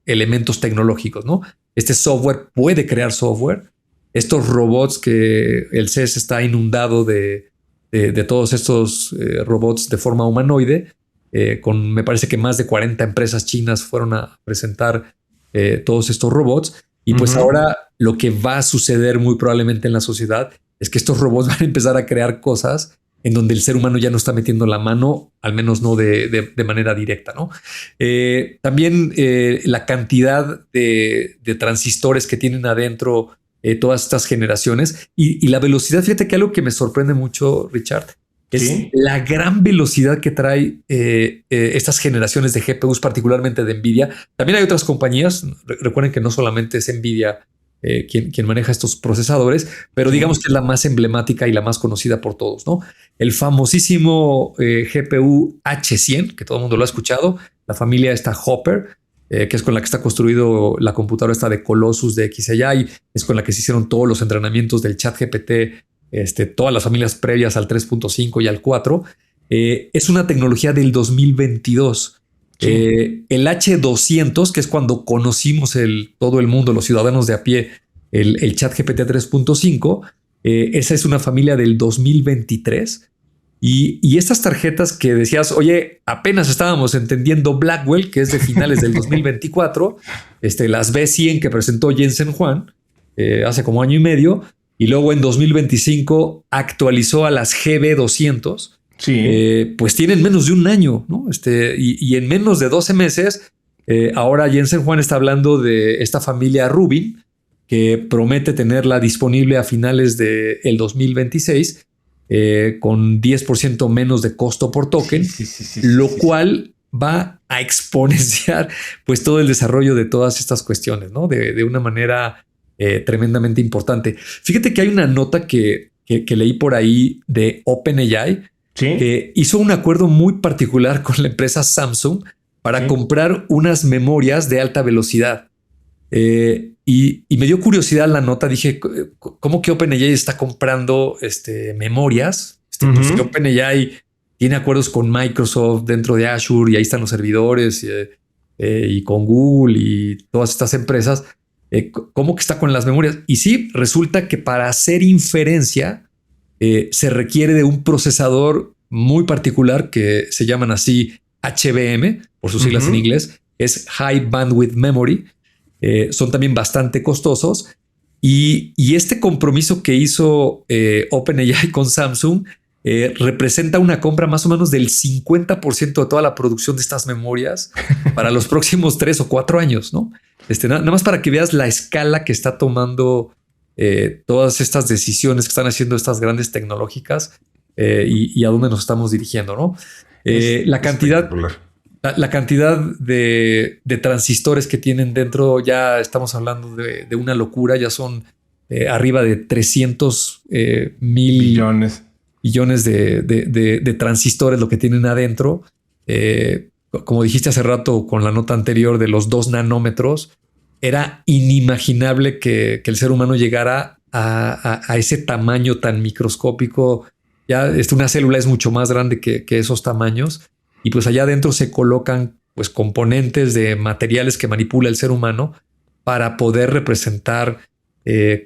Speaker 4: elementos tecnológicos, ¿no? Este software puede crear software. Estos robots que el CES está inundado de todos estos robots de forma humanoide, me parece que más de 40 empresas chinas fueron a presentar todos estos robots. Y pues ahora lo que va a suceder muy probablemente en la sociedad es que estos robots van a empezar a crear cosas en donde el ser humano ya no está metiendo la mano, al menos no de manera directa, ¿no? También la cantidad de transistores que tienen adentro todas estas generaciones y la velocidad. Fíjate que algo que me sorprende mucho, Richard, es la gran velocidad que trae estas generaciones de GPUs, particularmente de NVIDIA. También hay otras compañías. Recuerden que no solamente es NVIDIA quien maneja estos procesadores, pero digamos que es la más emblemática y la más conocida por todos, ¿no? El famosísimo GPU H100, que todo el mundo lo ha escuchado, la familia esta Hopper, que es con la que está construido la computadora esta de Colossus de XAI, es con la que se hicieron todos los entrenamientos del ChatGPT, todas las familias previas al 3.5 y al 4. Es una tecnología del 2022. El H200, que es cuando conocimos todo el mundo, los ciudadanos de a pie, el ChatGPT 3.5, esa es una familia del 2023. Y estas tarjetas que decías, oye, apenas estábamos entendiendo Blackwell, que es de finales del 2024, las B100 que presentó Jensen Huang hace como año y medio, y luego en 2025 actualizó a las GB200. pues tienen menos de un año, ¿no? Y en menos de 12 meses, ahora Jensen Huang está hablando de esta familia Rubin, que promete tenerla disponible a finales del 2026, con 10% menos de costo por token, lo cual va a exponenciar pues todo el desarrollo de todas estas cuestiones, ¿no? De una manera tremendamente importante. Fíjate que hay una nota que leí por ahí de OpenAI, que hizo un acuerdo muy particular con la empresa Samsung para comprar unas memorias de alta velocidad. Y me dio curiosidad la nota. Dije, ¿cómo que OpenAI está comprando memorias? Pues que OpenAI tiene acuerdos con Microsoft dentro de Azure y ahí están los servidores y con Google y todas estas empresas. ¿Cómo que está con las memorias? Y sí, resulta que para hacer inferencia se requiere de un procesador muy particular que se llaman así HBM, por sus siglas en inglés, es High Bandwidth Memory. Son también bastante costosos y este compromiso que hizo OpenAI con Samsung representa una compra más o menos del 50% de toda la producción de estas memorias para los próximos 3 o 4 años, ¿no? Nada más para que veas la escala que está tomando todas estas decisiones que están haciendo estas grandes tecnológicas y a dónde nos estamos dirigiendo, ¿no? La cantidad de transistores que tienen dentro, ya estamos hablando de una locura, ya son arriba de 300 billones de transistores lo que tienen adentro. Como dijiste hace rato con la nota anterior de los 2 nanómetros, era inimaginable que el ser humano llegara a ese tamaño tan microscópico. Ya una célula es mucho más grande que esos tamaños. Y pues allá adentro se colocan pues componentes de materiales que manipula el ser humano para poder representar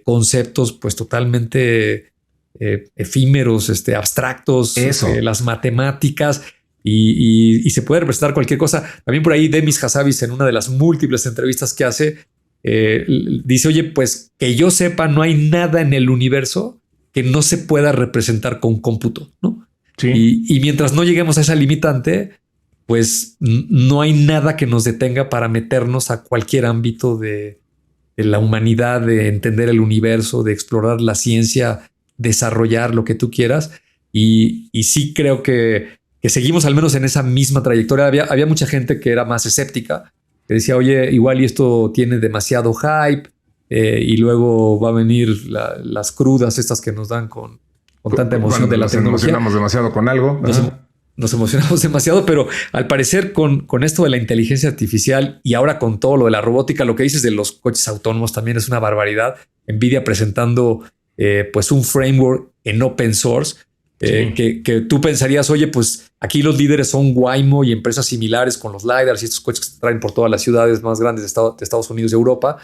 Speaker 4: conceptos pues totalmente efímeros, abstractos, las matemáticas y se puede representar cualquier cosa. También por ahí Demis Hassabis, en una de las múltiples entrevistas que hace, dice, oye, pues que yo sepa, no hay nada en el universo que no se pueda representar con cómputo, ¿no? Y mientras no lleguemos a esa limitante, pues no hay nada que nos detenga para meternos a cualquier ámbito de la humanidad, de entender el universo, de explorar la ciencia, desarrollar lo que tú quieras. Y sí creo que seguimos al menos en esa misma trayectoria. Había mucha gente que era más escéptica, que decía, oye, igual y esto tiene demasiado hype y luego va a venir las crudas estas que nos dan con tanta emoción de la tecnología.
Speaker 2: Nos emocionamos demasiado con algo.
Speaker 4: Nos emocionamos demasiado, pero al parecer con esto de la inteligencia artificial y ahora con todo lo de la robótica, lo que dices de los coches autónomos también es una barbaridad. NVIDIA presentando pues un framework en open source que tú pensarías, oye, pues aquí los líderes son Waymo y empresas similares con los LiDARs y estos coches que se traen por todas las ciudades más grandes de Estados Unidos y Europa.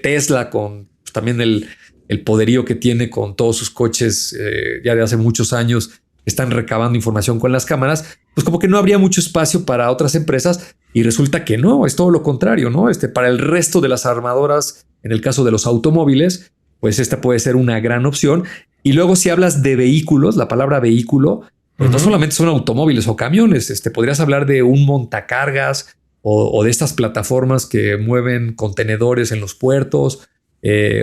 Speaker 4: Tesla con pues, también el poderío que tiene con todos sus coches ya de hace muchos años, están recabando información con las cámaras, pues como que no habría mucho espacio para otras empresas y resulta que no, es todo lo contrario, ¿no? Para el resto de las armadoras, en el caso de los automóviles, pues esta puede ser una gran opción. Y luego si hablas de vehículos, la palabra vehículo, pues no solamente son automóviles o camiones, podrías hablar de un montacargas o de estas plataformas que mueven contenedores en los puertos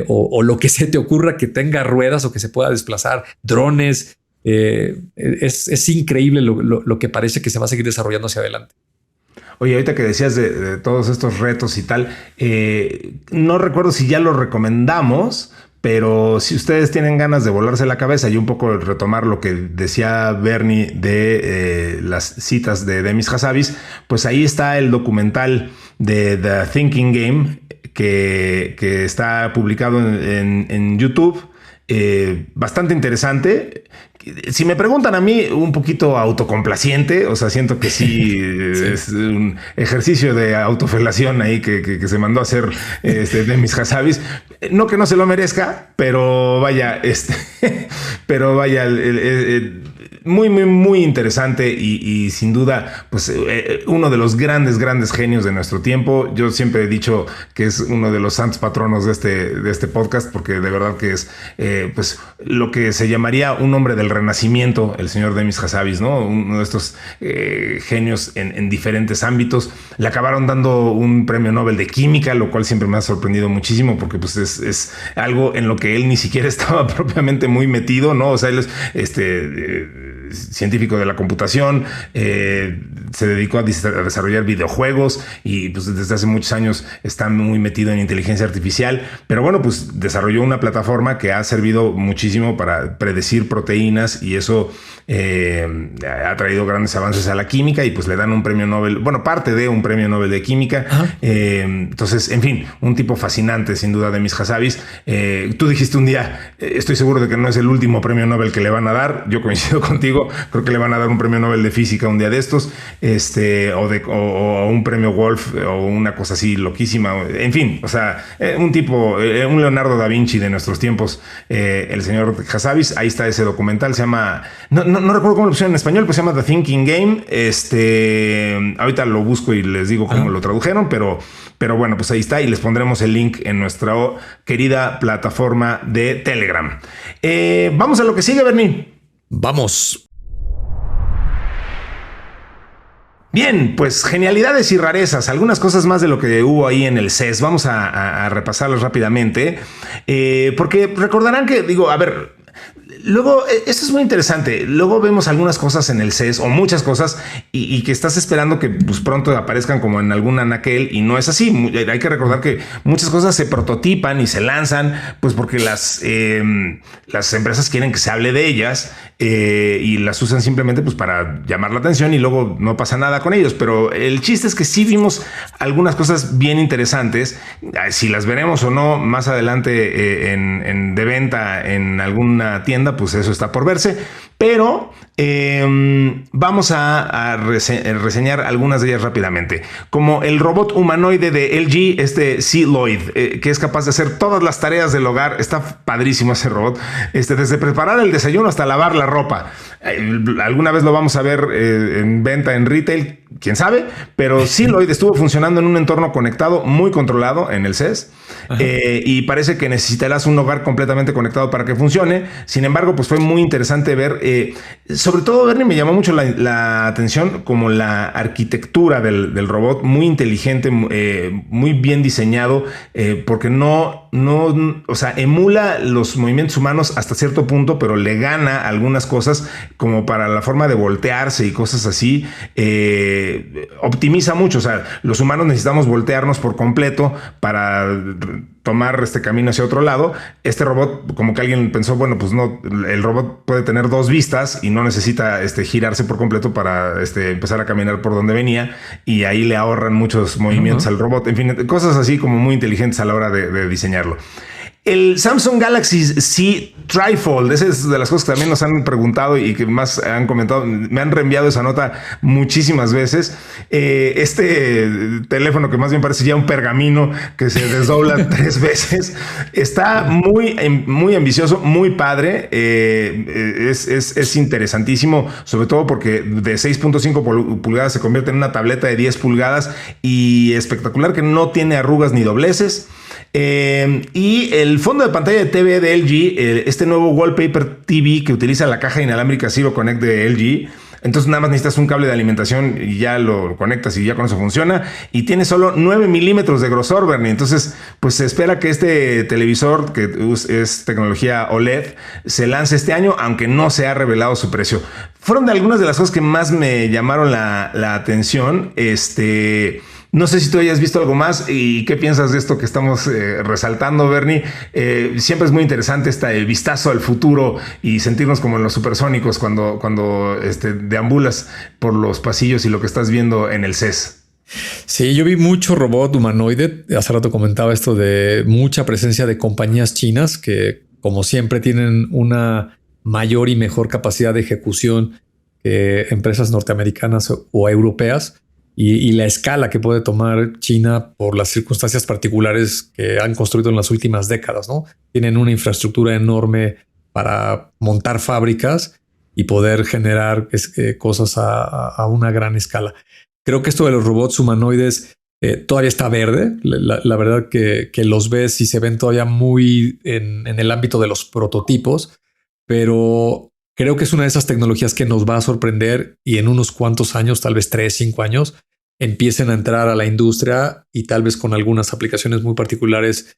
Speaker 4: o lo que se te ocurra que tenga ruedas o que se pueda desplazar, drones. Es increíble lo que parece que se va a seguir desarrollando hacia adelante.
Speaker 2: Oye, ahorita que decías de todos estos retos y tal, no recuerdo si ya lo recomendamos, pero si ustedes tienen ganas de volarse la cabeza y un poco retomar lo que decía Bernie de las citas de Demis Hassabis, pues ahí está el documental de The Thinking Game que está publicado en YouTube. Bastante interesante. Si me preguntan a mí, un poquito autocomplaciente, o sea, siento que sí, es un ejercicio de autofelación ahí que se mandó a hacer Demis Hassabis. No que no se lo merezca, pero vaya, muy, muy, muy interesante y sin duda, pues uno de los grandes genios de nuestro tiempo. Yo siempre he dicho que es uno de los santos patronos de este podcast, porque de verdad que es pues lo que se llamaría un hombre del renacimiento, el señor Demis Hassabis, ¿no? Uno de estos genios en diferentes ámbitos. Le acabaron dando un premio Nobel de Química, lo cual siempre me ha sorprendido muchísimo, porque pues es algo en lo que él ni siquiera estaba propiamente muy metido, ¿no? O sea, él es científico de la computación, se dedicó a desarrollar videojuegos y pues desde hace muchos años está muy metido en inteligencia artificial, pero bueno, pues desarrolló una plataforma que ha servido muchísimo para predecir proteínas y eso ha traído grandes avances a la química y pues le dan un premio Nobel, bueno, parte de un premio Nobel de química. Entonces, en fin, un tipo fascinante sin duda, Demis Hassabis. Tú dijiste un día, estoy seguro de que no es el último premio Nobel que le van a dar. Yo coincido contigo, creo que le van a dar un premio Nobel de física un día de estos, o un premio Wolf o una cosa así loquísima. En fin, o sea, un tipo, un Leonardo da Vinci de nuestros tiempos, el señor Hassabis. Ahí está ese documental, se llama, no recuerdo cómo lo pusieron en español, pues se llama The Thinking Game. Ahorita lo busco y les digo cómo lo tradujeron, pero bueno, pues ahí está y les pondremos el link en nuestra querida plataforma de Telegram. Vamos a lo que sigue, Bernie.
Speaker 4: Vamos.
Speaker 2: Bien, pues genialidades y rarezas, algunas cosas más de lo que hubo ahí en el CES. Vamos a repasarlas rápidamente, porque recordarán que, luego, esto es muy interesante. Luego vemos algunas cosas en el CES o muchas cosas y que estás esperando que pues, pronto aparezcan como en algún anaquel y no es así. Hay que recordar que muchas cosas se prototipan y se lanzan pues porque las empresas quieren que se hable de ellas y las usan simplemente pues para llamar la atención y luego no pasa nada con ellos. Pero el chiste es que sí vimos algunas cosas bien interesantes. Si las veremos o no más adelante de venta en alguna tienda, pues eso está por verse, pero vamos a reseñar algunas de ellas rápidamente, como el robot humanoide de LG, Celoid, que es capaz de hacer todas las tareas del hogar. Está padrísimo ese robot, desde preparar el desayuno hasta lavar la ropa. Alguna vez lo vamos a ver en venta en retail, quién sabe, pero Celoid estuvo funcionando en un entorno conectado muy controlado en el CES. Y parece que necesitarás un hogar completamente conectado para que funcione. Sin embargo, pues fue muy interesante ver, sobre todo, Bernie, me llamó mucho la atención como la arquitectura del robot, muy inteligente, muy bien diseñado, porque o sea, emula los movimientos humanos hasta cierto punto, pero le gana algunas cosas como para la forma de voltearse y cosas así. Optimiza mucho, o sea, los humanos necesitamos voltearnos por completo para tomar este camino hacia otro lado. Este robot, como que alguien pensó, bueno, pues no, el robot puede tener dos vistas y no necesita girarse por completo para empezar a caminar por donde venía, y ahí le ahorran muchos movimientos al robot. En fin, cosas así como muy inteligentes a la hora de diseñarlo. El Samsung Galaxy Z Trifold, esa es de las cosas que también nos han preguntado y que más han comentado. Me han reenviado esa nota muchísimas veces. Este teléfono, que más bien parece ya un pergamino que se desdobla 3 veces, está muy ambicioso, muy padre. Es interesantísimo, sobre todo porque de 6.5 pulgadas se convierte en una tableta de 10 pulgadas y espectacular, que no tiene arrugas ni dobleces. Y el fondo de pantalla de TV de LG, este nuevo Wallpaper TV que utiliza la caja inalámbrica Zero Connect de LG. Entonces nada más necesitas un cable de alimentación y ya lo conectas y ya con eso funciona. Y tiene solo 9 milímetros de grosor, Bernie. Entonces, pues se espera que este televisor, que es tecnología OLED, se lance este año, aunque no se ha revelado su precio. Fueron de algunas de las cosas que más me llamaron la atención. No sé si tú hayas visto algo más y qué piensas de esto que estamos resaltando, Bernie. Siempre es muy interesante este vistazo al futuro y sentirnos como en los supersónicos cuando deambulas por los pasillos y lo que estás viendo en el CES.
Speaker 4: Sí, yo vi mucho robot humanoide. Hace rato comentaba esto de mucha presencia de compañías chinas que, como siempre, tienen una mayor y mejor capacidad de ejecución que empresas norteamericanas o europeas. Y la escala que puede tomar China por las circunstancias particulares que han construido en las últimas décadas, ¿no? Tienen una infraestructura enorme para montar fábricas y poder generar cosas a una gran escala. Creo que esto de los robots humanoides todavía está verde. La verdad que los ves y se ven todavía muy en el ámbito de los prototipos, pero creo que es una de esas tecnologías que nos va a sorprender y en unos cuantos años, tal vez 3, 5 años, empiecen a entrar a la industria y tal vez con algunas aplicaciones muy particulares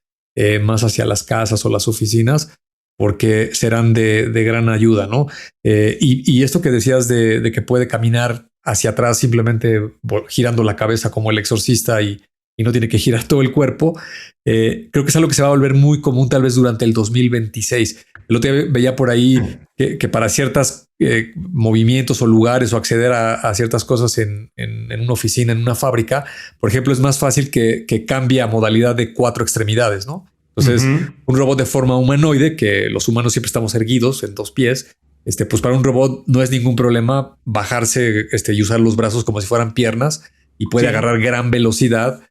Speaker 4: más hacia las casas o las oficinas, porque serán de gran ayuda, ¿no? Y esto que decías de que puede caminar hacia atrás simplemente girando la cabeza como el exorcista y no tiene que girar todo el cuerpo, creo que es algo que se va a volver muy común tal vez durante el 2026. El otro día veía por ahí que para ciertos movimientos o lugares o acceder a ciertas cosas en una oficina, en una fábrica, por ejemplo, es más fácil que cambie a modalidad de 4 extremidades, ¿no? Entonces, un robot de forma humanoide, que los humanos siempre estamos erguidos en 2 pies, pues para un robot no es ningún problema bajarse y usar los brazos como si fueran piernas y puede agarrar gran velocidad.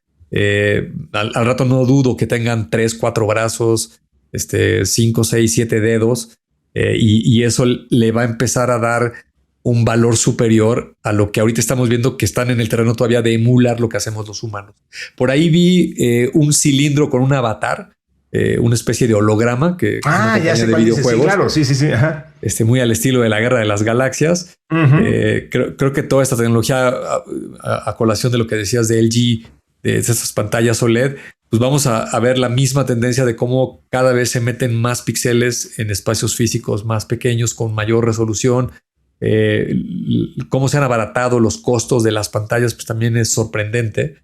Speaker 4: Al rato no dudo que tengan 3, 4 brazos, 5, 6, 7 dedos, y eso le va a empezar a dar un valor superior a lo que ahorita estamos viendo que están en el terreno todavía de emular lo que hacemos los humanos. Por ahí vi un cilindro con un avatar, una especie de holograma que
Speaker 2: ya sé
Speaker 4: de videojuegos.
Speaker 2: Sí, claro, sí. Ajá.
Speaker 4: Muy al estilo de la Guerra de las Galaxias. Creo que toda esta tecnología, a colación de lo que decías de LG, de esas pantallas OLED, pues vamos a ver la misma tendencia de cómo cada vez se meten más píxeles en espacios físicos más pequeños con mayor resolución. Cómo se han abaratado los costos de las pantallas, pues también es sorprendente.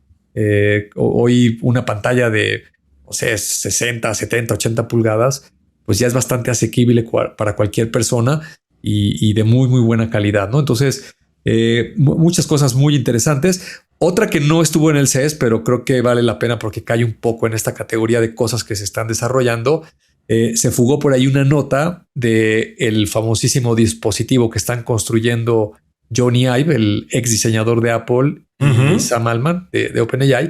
Speaker 4: Hoy una pantalla de 60, 70, 80 pulgadas, pues ya es bastante asequible para cualquier persona y de muy, muy buena calidad, ¿no? Entonces, muchas cosas muy interesantes. Otra que no estuvo en el CES, pero creo que vale la pena porque cae un poco en esta categoría de cosas que se están desarrollando. Se fugó por ahí una nota de el famosísimo dispositivo que están construyendo Johnny Ive, el ex diseñador de Apple, y Sam Altman de OpenAI.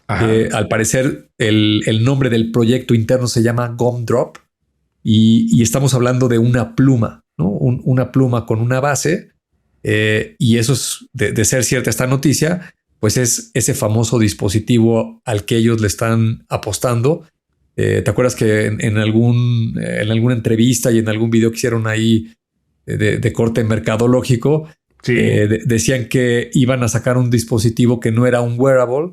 Speaker 4: Al parecer el nombre del proyecto interno se llama Gumdrop y estamos hablando de una pluma, ¿no? Una pluma con una base, y eso es de ser cierta esta noticia, pues es ese famoso dispositivo al que ellos le están apostando. ¿Te acuerdas que en alguna entrevista y en algún video que hicieron ahí de corte mercadológico, decían que iban a sacar un dispositivo que no era un wearable,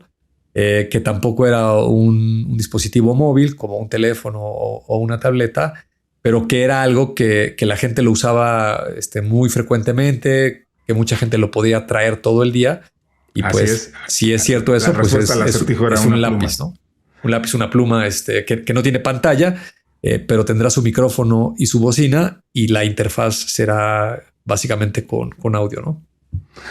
Speaker 4: que tampoco era un dispositivo móvil como un teléfono o una tableta, pero que era algo que la gente lo usaba muy frecuentemente, que mucha gente lo podía traer todo el día. Y pues, si es cierto eso, pues es un lápiz, ¿no? Un lápiz, una pluma que no tiene pantalla, pero tendrá su micrófono y su bocina y la interfaz será básicamente con audio, ¿no?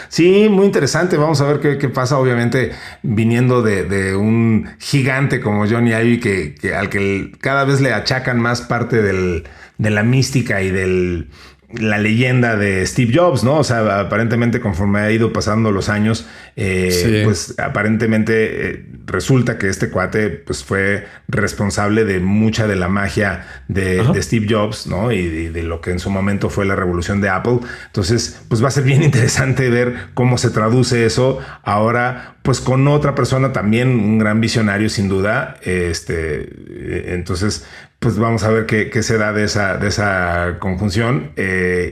Speaker 2: Sí, muy interesante. Vamos a ver qué pasa, obviamente, viniendo de un gigante como Johnny Ive, al que cada vez le achacan más parte de la mística y la leyenda de Steve Jobs, ¿no? O sea, aparentemente conforme ha ido pasando los años, pues aparentemente resulta que este cuate pues fue responsable de mucha de la magia de Steve Jobs, ¿no? Y de lo que en su momento fue la revolución de Apple. Entonces, pues va a ser bien interesante ver cómo se traduce eso ahora, pues con otra persona también, un gran visionario sin duda. Entonces, pues vamos a ver qué se da de esa conjunción,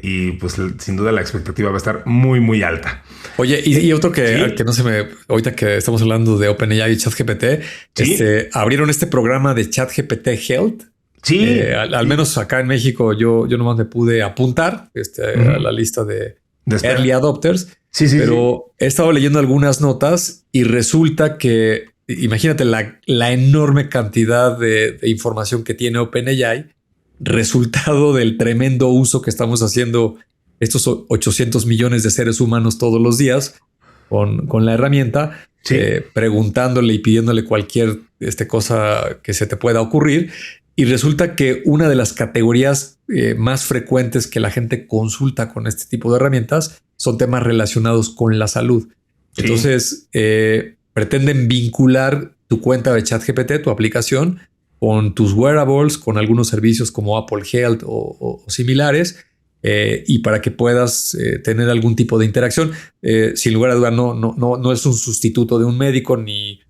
Speaker 2: y pues sin duda la expectativa va a estar muy, muy alta.
Speaker 4: Oye, y otro que no se me... Ahorita que estamos hablando de OpenAI y ChatGPT, abrieron este programa de ChatGPT Health. Sí. Al menos acá en México yo nomás me pude apuntar a la lista de Early Adopters. Pero he estado leyendo algunas notas y resulta que imagínate la enorme cantidad de información que tiene OpenAI, resultado del tremendo uso que estamos haciendo estos 800 millones de seres humanos todos los días con la herramienta, preguntándole y pidiéndole cualquier cosa que se te pueda ocurrir. Y resulta que una de las categorías más frecuentes que la gente consulta con este tipo de herramientas son temas relacionados con la salud. Entonces, pretenden vincular tu cuenta de ChatGPT, tu aplicación, con tus wearables, con algunos servicios como Apple Health o similares, y para que puedas tener algún tipo de interacción. Sin lugar a duda, no es un sustituto de un médico ni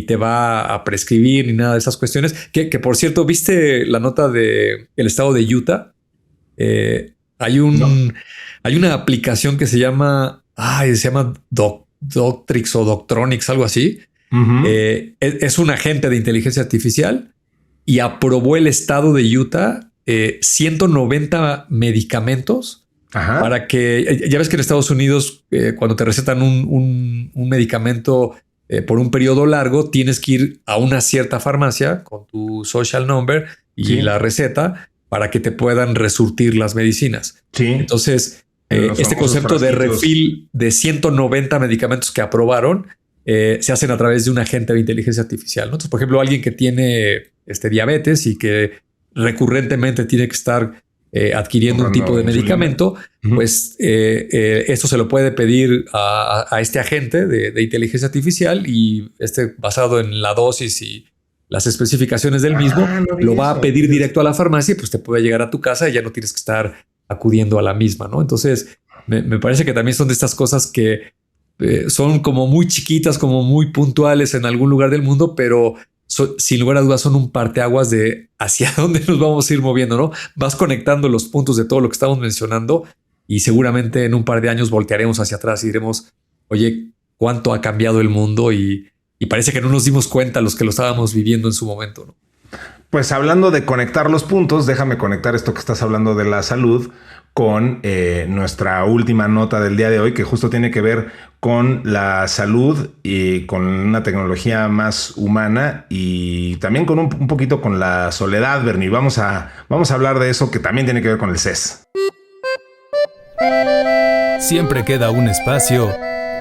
Speaker 4: te va a prescribir ni nada de esas cuestiones. Que por cierto, ¿viste la nota de el estado de Utah? Hay una aplicación que se llama Doctrix o Doctronics, algo así. Uh-huh. Es un agente de inteligencia artificial y aprobó el estado de Utah 190 medicamentos. Ajá. Para que, ya ves que en Estados Unidos, cuando te recetan un medicamento por un periodo largo, tienes que ir a una cierta farmacia con tu social number y la receta para que te puedan resurtir las medicinas. Sí. Entonces, este concepto de refill de 190 medicamentos que aprobaron se hacen a través de un agente de inteligencia artificial, ¿no? Entonces, por ejemplo, alguien que tiene diabetes y que recurrentemente tiene que estar adquiriendo un tipo de medicamento, pues esto se lo puede pedir a este agente de inteligencia artificial y basado en la dosis y las especificaciones del mismo, lo va a pedir directo a la farmacia y pues te puede llegar a tu casa y ya no tienes que estar acudiendo a la misma, ¿no? Entonces, me parece que también son de estas cosas que son como muy chiquitas, como muy puntuales en algún lugar del mundo, pero sin lugar a dudas son un parteaguas de hacia dónde nos vamos a ir moviendo, ¿no? Vas conectando los puntos de todo lo que estamos mencionando y seguramente en un par de años voltearemos hacia atrás y diremos, oye, ¿cuánto ha cambiado el mundo? Y parece que no nos dimos cuenta los que lo estábamos viviendo en su momento, ¿no?
Speaker 2: Pues hablando de conectar los puntos, déjame conectar esto que estás hablando de la salud con nuestra última nota del día de hoy, que justo tiene que ver con la salud y con una tecnología más humana y también con un poquito con la soledad, Bernie. Vamos a hablar de eso que también tiene que ver con el CES.
Speaker 3: Siempre queda un espacio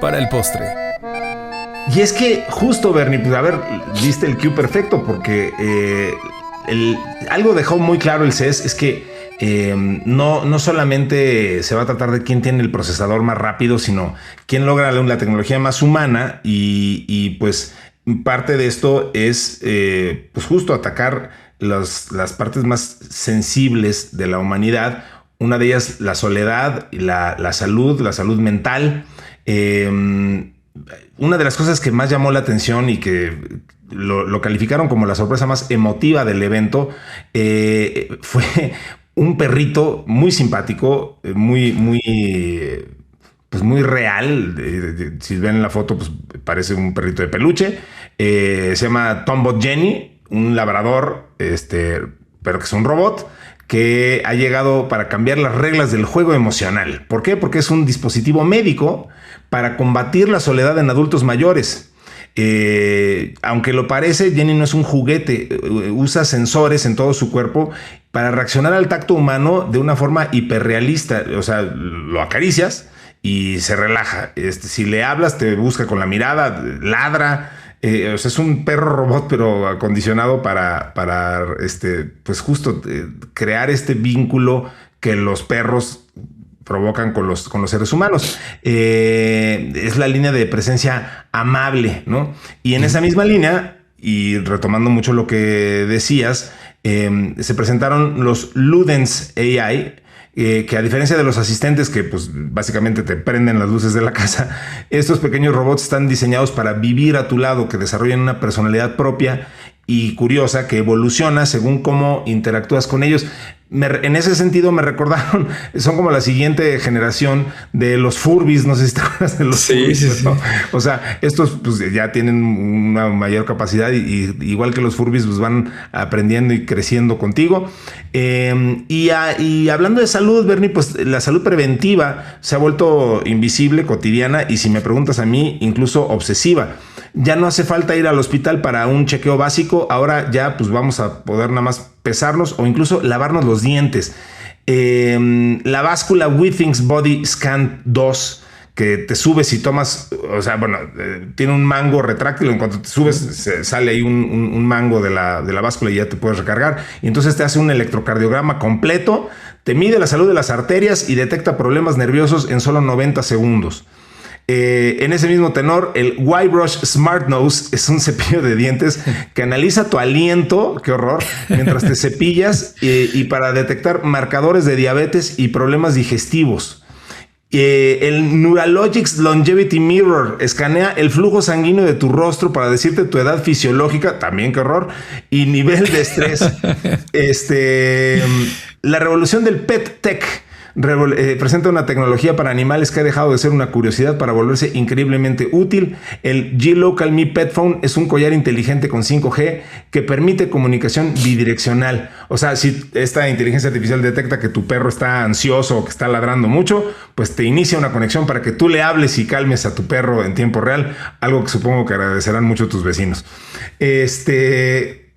Speaker 3: para el postre.
Speaker 2: Y es que justo, Bernie, pues a ver, diste el cue perfecto porque algo dejó muy claro el CES, es que no solamente se va a tratar de quién tiene el procesador más rápido, sino quién logra la tecnología más humana y pues parte de esto es pues justo atacar las partes más sensibles de la humanidad. Una de ellas, la soledad, la salud mental. Una de las cosas que más llamó la atención y que lo calificaron como la sorpresa más emotiva del evento fue un perrito muy simpático, muy real. Si ven la foto, pues parece un perrito de peluche. Se llama Tombot Jenny, un labrador, pero que es un robot que ha llegado para cambiar las reglas del juego emocional. ¿Por qué? Porque es un dispositivo médico para combatir la soledad en adultos mayores. Aunque lo parece, Jenny no es un juguete, usa sensores en todo su cuerpo para reaccionar al tacto humano de una forma hiperrealista. O sea, lo acaricias y se relaja. Si le hablas, te busca con la mirada, ladra. O sea, es un perro robot, pero acondicionado para pues justo crear este vínculo que los perros provocan con los seres humanos. Es la línea de presencia amable, ¿no? Y en esa misma línea, y retomando mucho lo que decías, se presentaron los Ludens AI, que a diferencia de los asistentes que pues básicamente te prenden las luces de la casa, estos pequeños robots están diseñados para vivir a tu lado, que desarrollan una personalidad propia y curiosa que evoluciona según cómo interactúas con ellos. En ese sentido me recordaron, son como la siguiente generación de los Furbies, no sé si te acuerdas de los Furbies, sí. ¿No? O sea, estos pues ya tienen una mayor capacidad y igual que los Furbies pues van aprendiendo y creciendo contigo. Y hablando de salud, Bernie, pues la salud preventiva se ha vuelto invisible, cotidiana y si me preguntas a mí, incluso obsesiva. Ya no hace falta ir al hospital para un chequeo básico. Ahora ya pues vamos a poder nada más pesarnos o incluso lavarnos los dientes. La báscula Withings Body Scan 2 que te subes y tomas, o sea, bueno, tiene un mango retráctil. En cuanto te subes sale ahí un mango de la báscula y ya te puedes recargar. Y entonces te hace un electrocardiograma completo, te mide la salud de las arterias y detecta problemas nerviosos en solo 90 segundos. En ese mismo tenor, el Y-Brush Smart Nose es un cepillo de dientes que analiza tu aliento, qué horror, mientras te cepillas y para detectar marcadores de diabetes y problemas digestivos. El Neuralogix Longevity Mirror escanea el flujo sanguíneo de tu rostro para decirte tu edad fisiológica, también qué horror, y nivel de estrés. La revolución del Pet Tech presenta una tecnología para animales que ha dejado de ser una curiosidad para volverse increíblemente útil. El G-Local Me Pet Phone es un collar inteligente con 5G que permite comunicación bidireccional. O sea, si esta inteligencia artificial detecta que tu perro está ansioso o que está ladrando mucho, pues te inicia una conexión para que tú le hables y calmes a tu perro en tiempo real, algo que supongo que agradecerán mucho tus vecinos.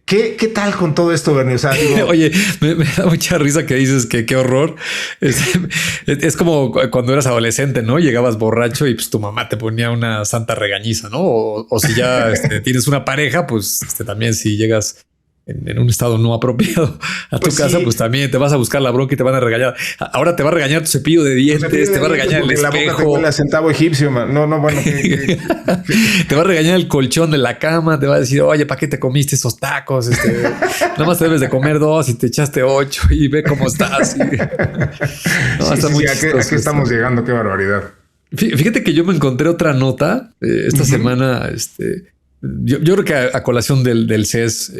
Speaker 2: ¿Qué tal con todo esto, Bernie? O sea, digo...
Speaker 4: Oye, me da mucha risa que dices que qué horror. Es como cuando eras adolescente, ¿no? Llegabas borracho y pues tu mamá te ponía una santa regañiza, ¿no? O si ya tienes una pareja, pues también si llegas en un estado no apropiado a tu casa, pues también te vas a buscar la bronca y te van a regañar. Ahora te va a regañar tu cepillo de dientes, te va a regañar el espejo.
Speaker 2: La boca te huele a centavo egipcio, man. No, bueno.
Speaker 4: Te va a regañar el colchón de la cama, te va a decir, oye, ¿para qué te comiste esos tacos? Nada más te debes de comer 2 y te echaste 8 y ve cómo estás.
Speaker 2: ¿A qué estamos llegando? Qué barbaridad.
Speaker 4: Fíjate que yo me encontré otra nota esta semana, Yo creo que a colación del CES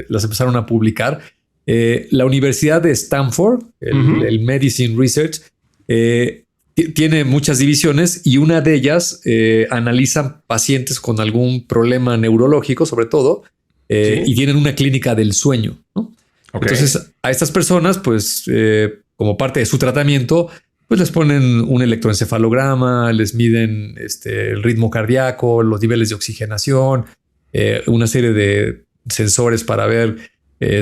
Speaker 4: las empezaron a publicar. La Universidad de Stanford, el Medicine Research, tiene muchas divisiones y una de ellas analiza pacientes con algún problema neurológico, sobre todo, y tienen una clínica del sueño, ¿no? Okay. Entonces, a estas personas, pues, como parte de su tratamiento, pues les ponen un electroencefalograma, les miden el ritmo cardíaco, los niveles de oxigenación, una serie de sensores para ver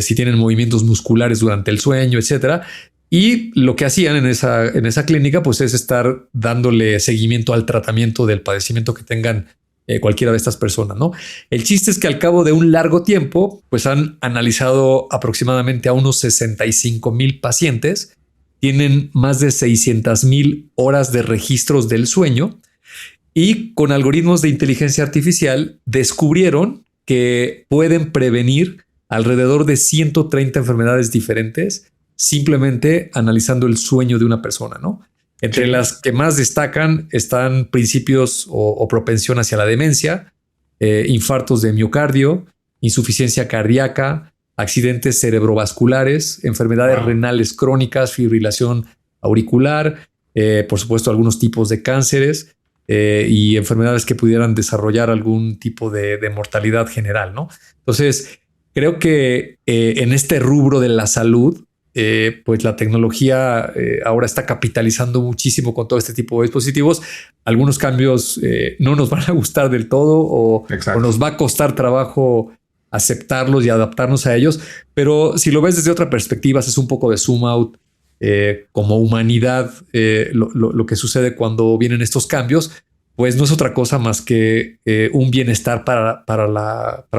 Speaker 4: si tienen movimientos musculares durante el sueño, etcétera. Y lo que hacían en esa clínica, pues es estar dándole seguimiento al tratamiento del padecimiento que tengan cualquiera de estas personas, ¿no? El chiste es que al cabo de un largo tiempo, pues han analizado aproximadamente a unos 65,000 pacientes. Tienen más de 600,000 horas de registros del sueño y con algoritmos de inteligencia artificial descubrieron que pueden prevenir alrededor de 130 enfermedades diferentes simplemente analizando el sueño de una persona, ¿no? Entre las que más destacan están principios o propensión hacia la demencia, infartos de miocardio, insuficiencia cardíaca, accidentes cerebrovasculares, enfermedades renales crónicas, fibrilación auricular, por supuesto algunos tipos de cánceres y enfermedades que pudieran desarrollar algún tipo de mortalidad general, ¿no? Entonces, creo que en este rubro de la salud, pues la tecnología ahora está capitalizando muchísimo con todo este tipo de dispositivos. Algunos cambios no nos van a gustar del todo o nos va a costar trabajo aceptarlos y adaptarnos a ellos, pero si lo ves desde otra perspectiva, es un poco de zoom out como humanidad. Lo que sucede cuando vienen estos cambios, pues no es otra cosa más que un bienestar para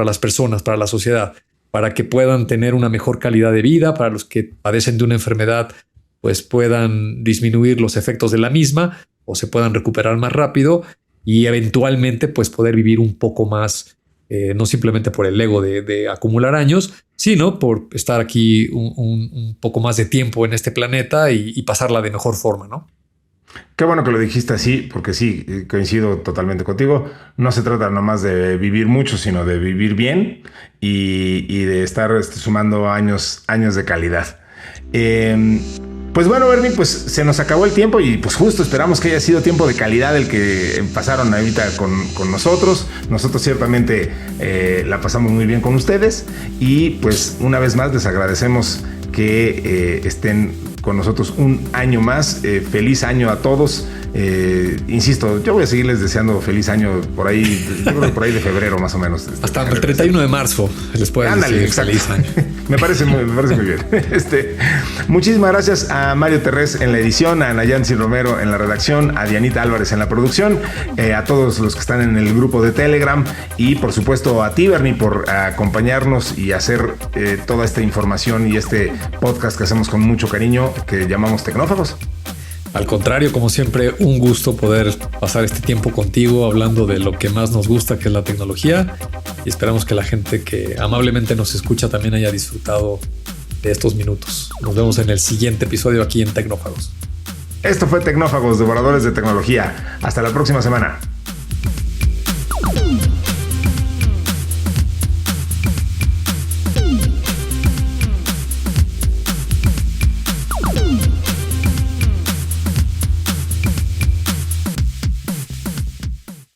Speaker 4: las personas, para la sociedad, para que puedan tener una mejor calidad de vida, para los que padecen de una enfermedad, pues puedan disminuir los efectos de la misma o se puedan recuperar más rápido y eventualmente pues poder vivir un poco más. No simplemente por el ego de acumular años, sino por estar aquí un poco más de tiempo en este planeta y pasarla de mejor forma, ¿no?
Speaker 2: Qué bueno que lo dijiste así, porque sí, coincido totalmente contigo. No se trata nomás de vivir mucho, sino de vivir bien y de estar sumando años de calidad. Pues bueno, Bernie, pues se nos acabó el tiempo y pues justo esperamos que haya sido tiempo de calidad el que pasaron ahorita con nosotros. Nosotros ciertamente la pasamos muy bien con ustedes y pues una vez más les agradecemos que estén con nosotros un año más. Feliz año a todos. Insisto, yo voy a seguirles deseando feliz año por ahí, yo creo que por ahí de febrero más o menos.
Speaker 4: Hasta el 31 de marzo les pueden decir feliz año.
Speaker 2: Me parece muy bien. Muchísimas gracias a Mario Terrés en la edición, a Nayansi Romero en la redacción, a Dianita Álvarez en la producción, a todos los que están en el grupo de Telegram y por supuesto a ti, Bernie, por acompañarnos y hacer toda esta información y este podcast que hacemos con mucho cariño que llamamos Tecnófagos.
Speaker 4: Al contrario, como siempre, un gusto poder pasar este tiempo contigo hablando de lo que más nos gusta, que es la tecnología, y esperamos que la gente que amablemente nos escucha también haya disfrutado de estos minutos. Nos vemos en el siguiente episodio aquí en Tecnófagos.
Speaker 2: Esto fue Tecnófagos, devoradores de tecnología. Hasta la próxima semana.